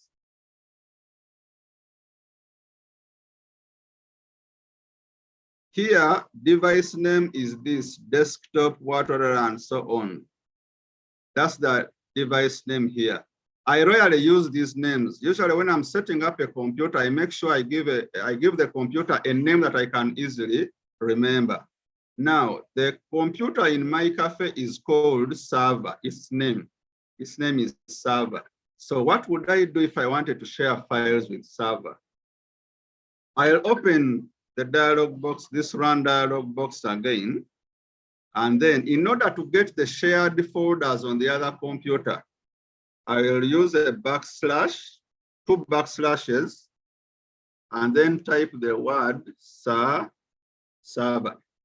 Here, device name is this, desktop, whatever, and so on. That's the device name here. I rarely use these names. Usually when I'm setting up a computer, I make sure I give the computer a name that I can easily remember. Now, the computer in my cafe is called server. Its name is server. So what would I do if I wanted to share files with server? I'll open the dialog box, this run dialog box again. And then in order to get the shared folders on the other computer, I will use a backslash, 2 backslashes, and then type the word server.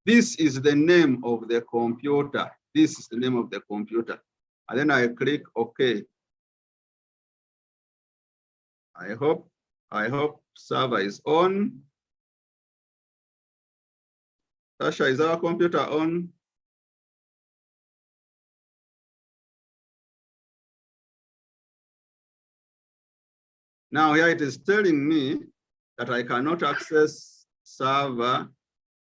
This is the name of the computer. This is the name of the computer. And then I click OK. I hope server is on. Tasha, is our computer on? Now here it is telling me that I cannot access server.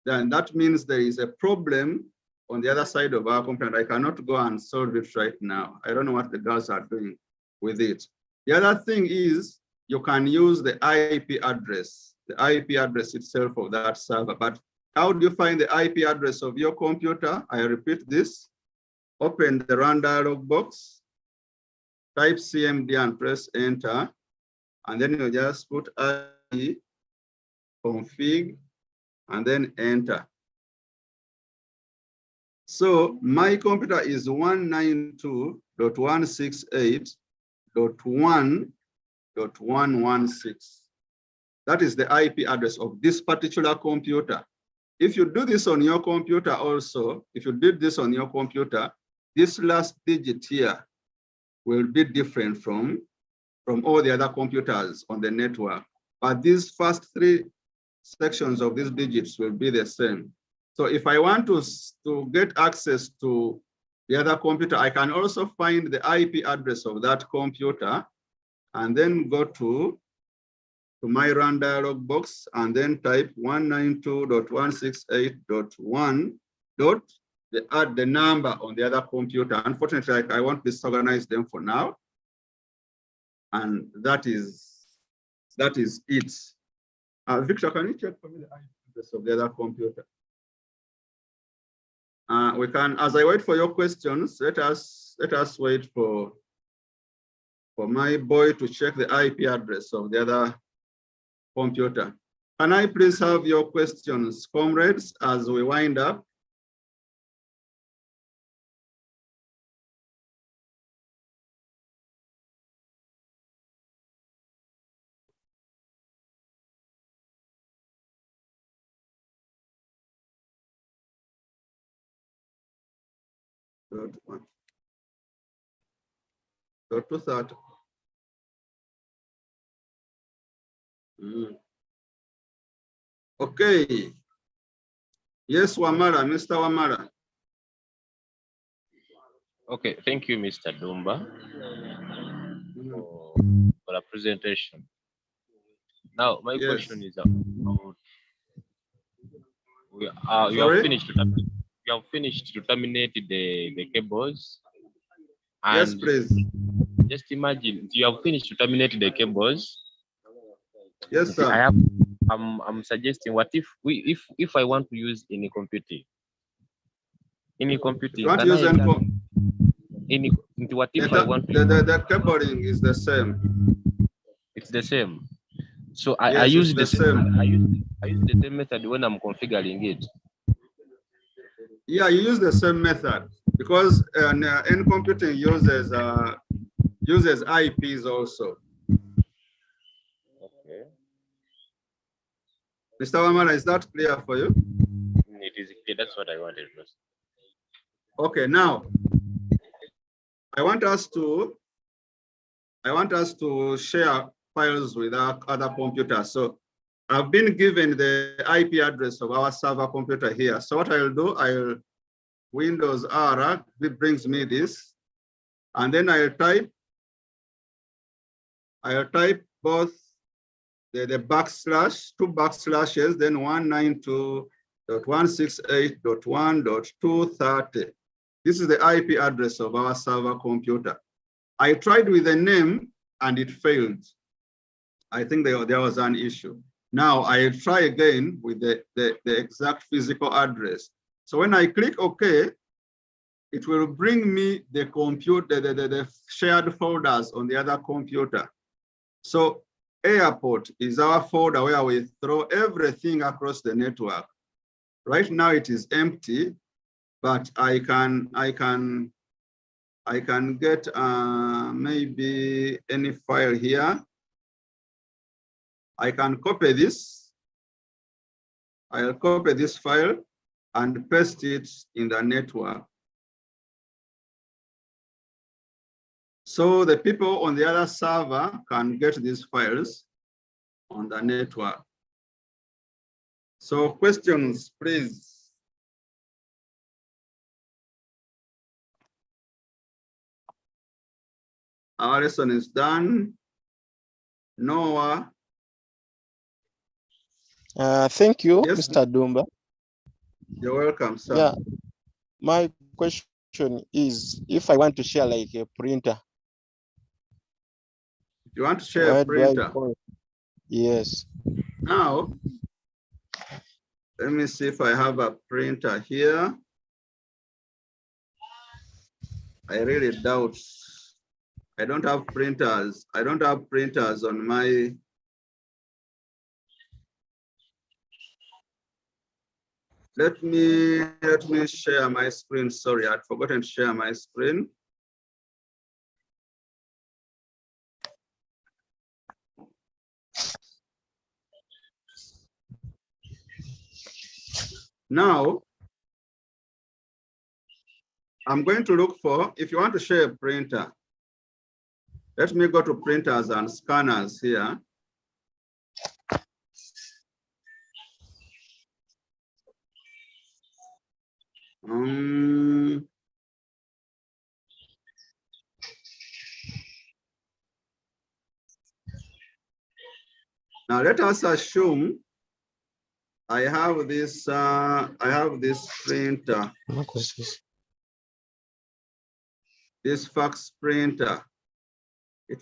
Then that means there is a problem on the other side of our computer. I cannot go and solve it right now. I don't know what the girls are doing with it. The other thing is you can use the IP address itself of that server. But how do you find the IP address of your computer? I repeat this. Open the run dialog box, type CMD and press enter. And then you just put IP config and then enter. So my computer is 192.168.1.116. That is the IP address of this particular computer. If you do this on your computer also, if you did this on your computer, this last digit here will be different from all the other computers on the network. But these first three sections of these digits will be the same. So if I want to get access to the other computer, I can also find the IP address of that computer and then go to my run dialog box and then type 192.168.1. Add the number on the other computer. Unfortunately, I won't disorganize them for now. And that is it. Victor, can you check for me the IP address of the other computer? We can, as I wait for your questions, let us wait for my boy to check the IP address of the other computer. Can I please have your questions, comrades, as we wind up? So 230. Okay. Yes, Wamara, Mr. Wamara. Okay, thank you, Mr. Dumba, for the presentation. Now, my question is about we have finished to terminate the cables. And yes, please. Just imagine you have finished to terminate the cables. Yes, sir. I'm suggesting, what if I want to use any computing? What use what if I want to the cabling is the same. It's the same. So Yes, I use the same. I use the same method when I'm configuring it. Yeah, you use the same method because N computing uses IPs also. Okay. Mr. Wamara, is that clear for you? It is clear. That's what I wanted. Okay, now I want us to share files with our other computers. So I've been given the IP address of our server computer here. So what I'll do, Windows R, it brings me this, and then I'll type both the backslash, 2 backslashes, then 192.168.1.230. This is the IP address of our server computer. I tried with the name and it failed. I think there was an issue. Now I'll try again with the exact physical address. So when I click OK, it will bring me the shared folders on the other computer. So airport is our folder where we throw everything across the network. Right now it is empty, but I can get maybe any file here. I can copy this. I'll copy this file and paste it in the network. So the people on the other server can get these files on the network. So questions, please. Our lesson is done. Noah. Thank you, Yes. Mr. Dumba. You're welcome, sir. Yeah, my question is, if I want to share like a printer, If you want to share where a do I printer, go? Yes. now, let me see if I have a printer here. I really doubt. I don't have printers. I don't have printers on my. Let me share my screen. Sorry, I'd forgotten to share my screen. Now, I'm going to look for, if you want to share a printer, let me go to printers and scanners here. Now let us assume I have this printer, this fax printer. It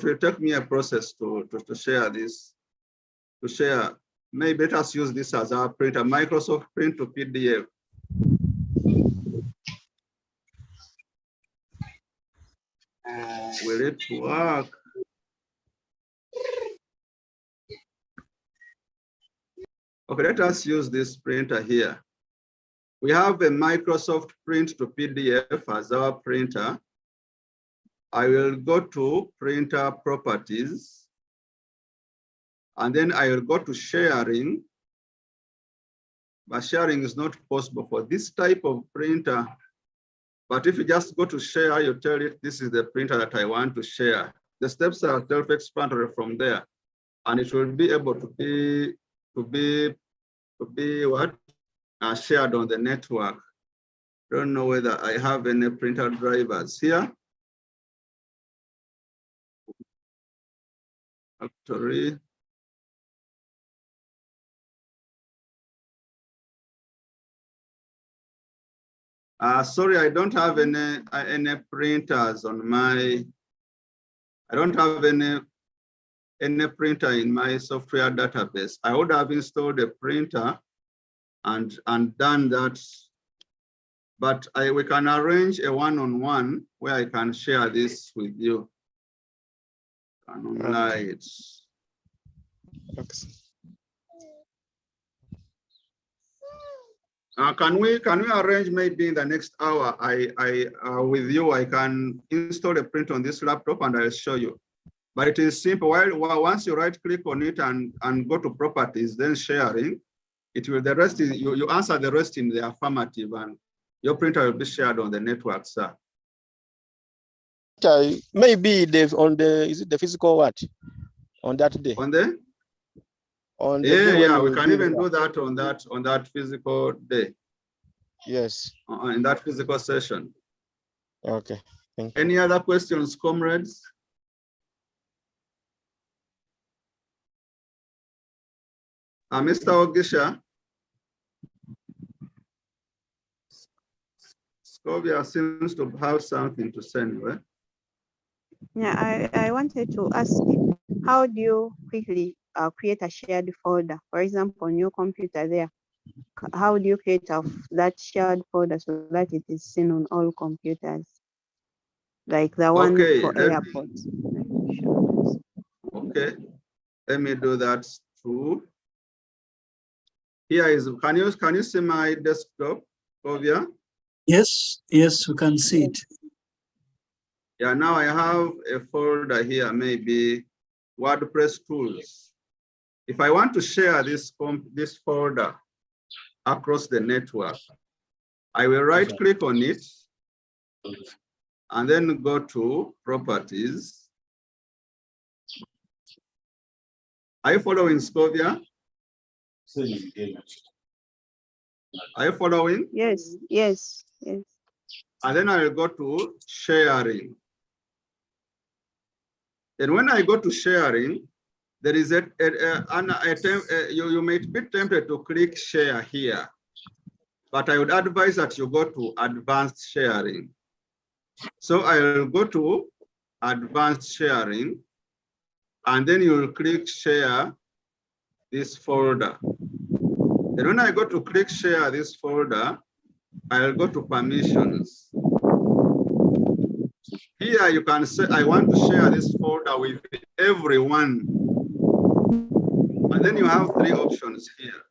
will take me a process to share this, to share. Maybe let us use this as our printer, Microsoft Print to PDF. Will it work? Okay, let us use this printer here. We have a Microsoft Print to PDF as our printer. I will go to printer properties, and then I will go to sharing. But sharing is not possible for this type of printer. But if you just go to share, you tell it, this is the printer that I want to share. The steps are self-explanatory from there, and it will be able to be what? Shared on the network. Don't know whether I have any printer drivers here. Factory. Sorry, I don't have any printers on my. I don't have any printer in my software database. I would have installed a printer and done that, but we can arrange a one-on-one where I can share this with you. Okay. Can we arrange maybe in the next hour? With you, I can install a print on this laptop and I'll show you. But it is simple. Once you right click on it and go to properties, then sharing, it will, the rest is, you answer the rest in the affirmative and your printer will be shared on the network, sir. Maybe is it the physical what? On that day? On the? On the day yeah, we can even do that on that physical day. Yes. In that physical session. Okay. Thank you. Any other questions, comrades? Mr. Ogisha. Scovia seems to have something to say anyway. Yeah, I wanted to ask, how do you quickly create a shared folder? For example, on your computer there, how do you create that shared folder so that it is seen on all computers? Like the one for airports. Okay, let me do that too. Here is, can you see my desktop, Scovia? Yes, we can see it. Yeah, now I have a folder here, maybe WordPress tools. If I want to share this folder across the network, I will right click on it and then go to properties. Are you following, Scovia? Are you following? Yes. And then I will go to sharing. And when I go to sharing, there is you might be tempted to click share here, but I would advise that you go to advanced sharing. So I will go to advanced sharing, and then you will click share this folder. Then when I go to click share this folder, I'll go to permissions. Here you can say, I want to share this folder with everyone. And then you have three options here.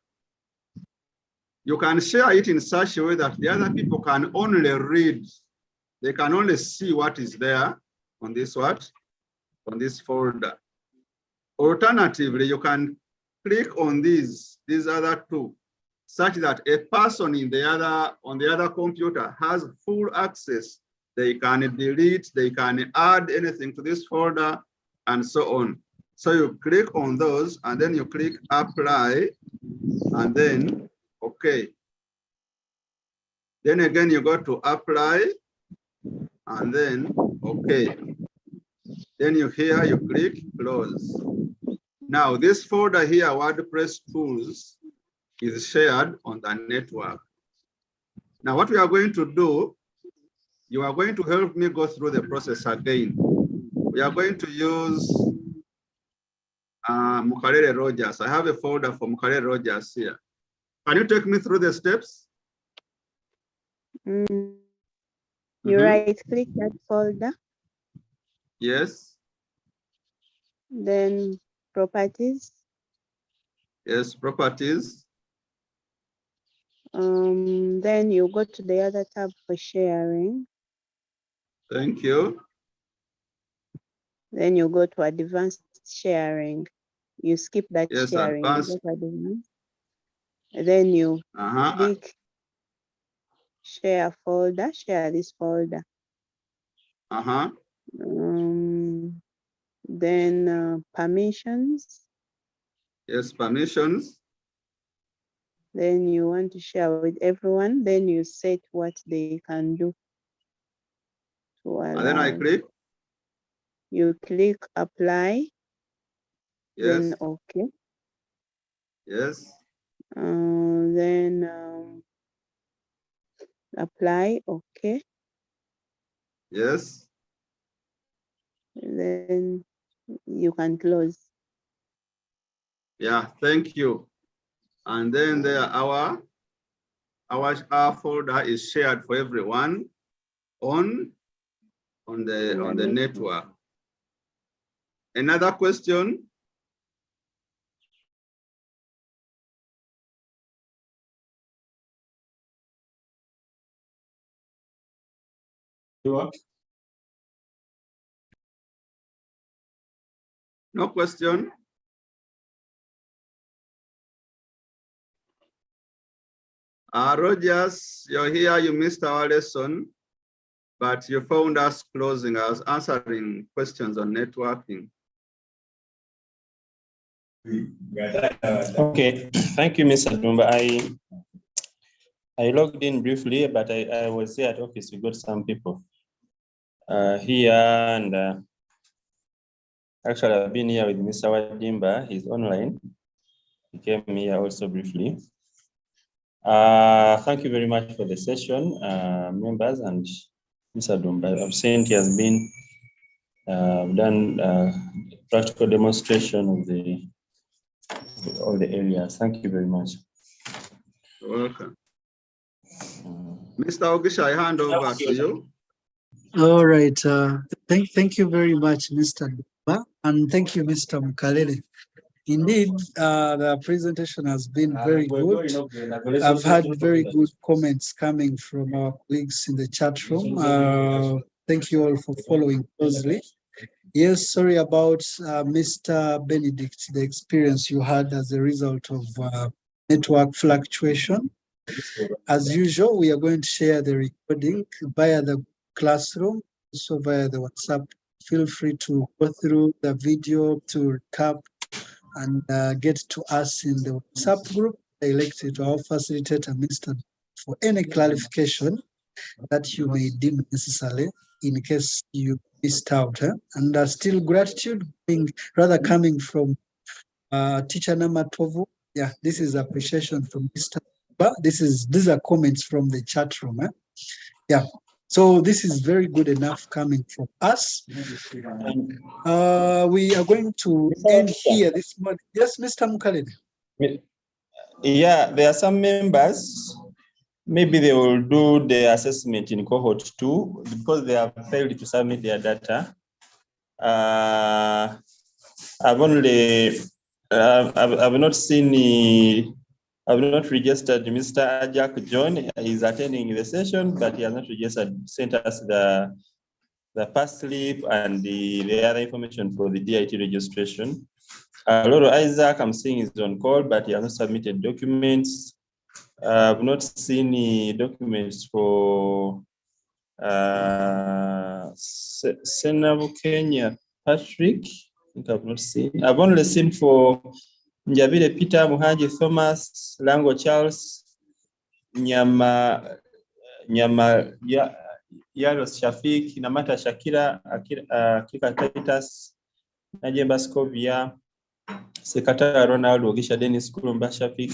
You can share it in such a way that the other people can only read. They can only see what is there on this folder. Alternatively, you can click on these other two, such that a person on the other computer has full access. They can delete, they can add anything to this folder, and so on. So you click on those, and then you click apply, and then okay. Then again, you go to apply, and then okay. Then you click close. Now this folder here, WordPress tools, is shared on the network. Now what we are going to do, you are going to help me go through the process again. We are going to use Mukalele Rogers. I have a folder for Mukalele Rogers here. Can you take me through the steps? You right click that folder. Yes. Then properties. Yes, properties. Then you go to the other tab for sharing. Thank you. Then you go to advanced sharing. You skip that sharing. Advanced. Then you click share folder, share this folder. Then permissions. Yes, permissions. Then you want to share with everyone. Then you set what they can do. And then I click. You click apply. Yes. Then okay. Yes. Then apply. Okay. Yes. Then you can close. Yeah, thank you. And then there our folder is shared for everyone on the network. Another question? No question? Rogers, you're here, you missed our lesson, but you found us closing us, answering questions on networking. Okay, thank you, Mr. Dumba. I logged in briefly, but I was here at office. We got some people here, and actually I've been here with Mr. Wadimba. He's online. He came here also briefly. Thank you very much for the session, members, and Mr. Dumba. I've seen he has been done practical demonstration of the areas. Thank you very much. You're welcome. Mr. Ogisha, I hand over to you. All right. Thank you very much, Mr. Dumba, and thank you, Mr. Mukalele. Indeed, the presentation has been very good. I've had very good comments coming from our colleagues in the chat room. Thank you all for following closely. Yes, sorry about Mr. Benedict, the experience you had as a result of network fluctuation. As usual, we are going to share the recording via the classroom, also via the WhatsApp. Feel free to go through the video to recap and get to us in the WhatsApp group, direct it to our facilitator, Mr. for any clarification that you may deem necessary in case you missed out. And still gratitude coming from teacher Namatovu. Yeah, this is appreciation from Mr. But these are comments from the chat room. Yeah, so this is very good enough coming from us. We are going to end here this morning. Yes, Mr. Mukhalid. Yeah, there are some members, maybe they will do the assessment in cohort 2 because they have failed to submit their data. I've not seen, I've not registered Mr. Jack John. He's attending the session, but he has not registered, sent us the pass slip and the other information for the DIT registration. Loro Isaac, I'm seeing is on call, but he has not submitted documents. I've not seen any documents for Senabu Kenya Patrick. I think I've not seen. I've only seen for Njabile Peter, Muhaji Thomas, Lango Charles, Nyama Yaros Shafik, Namata Shakira, Kika Titus, Najemba Scovia, Sekata Ronald, Ogisha Dennis Kurumba Shafik,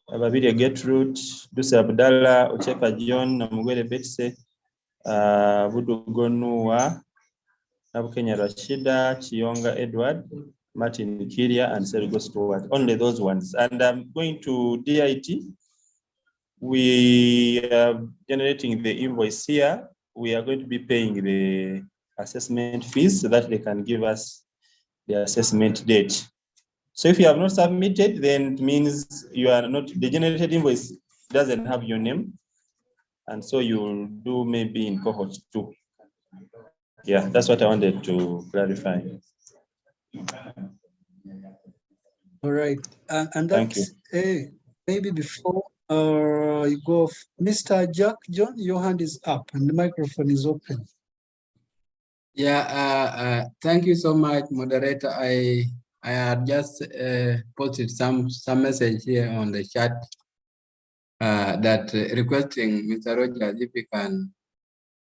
Babide Gertrude, Dusa Abdallah, Ochepa John, Namugwele Betse, Budu Gonua, Nabukenya Rashida, Chionga Edward, Martin Kiria, and Sergo Stewart. Only those ones. And I'm going to DIT. We are generating the invoice here. We are going to be paying the assessment fees so that they can give us the assessment date. So if you have not submitted, then it means you are not, the generated invoice doesn't have your name. And so you'll do maybe in cohort 2. Yeah, that's what I wanted to clarify. All right. And that's, maybe before you go off, Mr. Jack John, your hand is up and the microphone is open. Yeah, thank you so much, moderator. I had just posted some message here on the chat that requesting Mr. Rogers if he can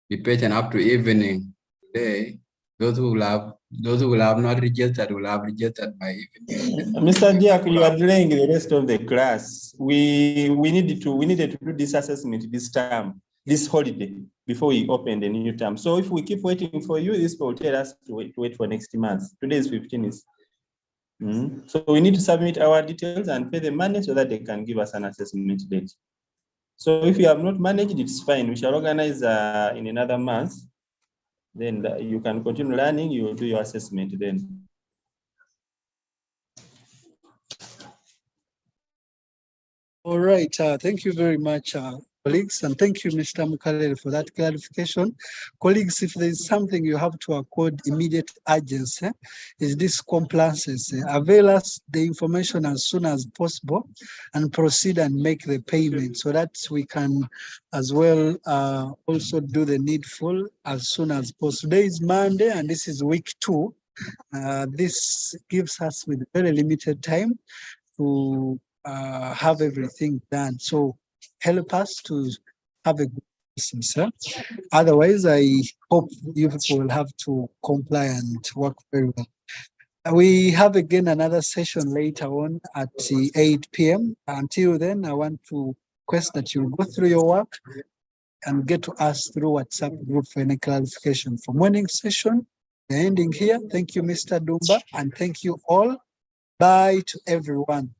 be patient up to evening today. Those who will have not registered will have registered by evening. Mr. Diak, you are delaying the rest of the class. We needed to do this assessment this term, this holiday, before we open the new term. So if we keep waiting for you, this will tell us to wait for next month. Today is 15th. So we need to submit our details and pay the money so that they can give us an assessment date. So if you have not managed, it's fine. We shall organize in another month. Then you can continue learning. You will do your assessment then. All right. Thank you very much, colleagues, and thank you, Mr. Mukhalid, for that clarification. Colleagues, if there is something you have to accord immediate urgency, is this compliances. Avail us the information as soon as possible and proceed and make the payment so that we can as well also do the needful as soon as possible. Today is Monday and this is week 2. This gives us with very limited time to have everything done. So help us to have a good Christmas. Otherwise, I hope you will have to comply and work very well. We have again another session later on at 8 p.m. Until then, I want to request that you go through your work and get to us through WhatsApp group for any clarification. For morning session, the ending here. Thank you, Mr. Dumba, and thank you all. Bye to everyone.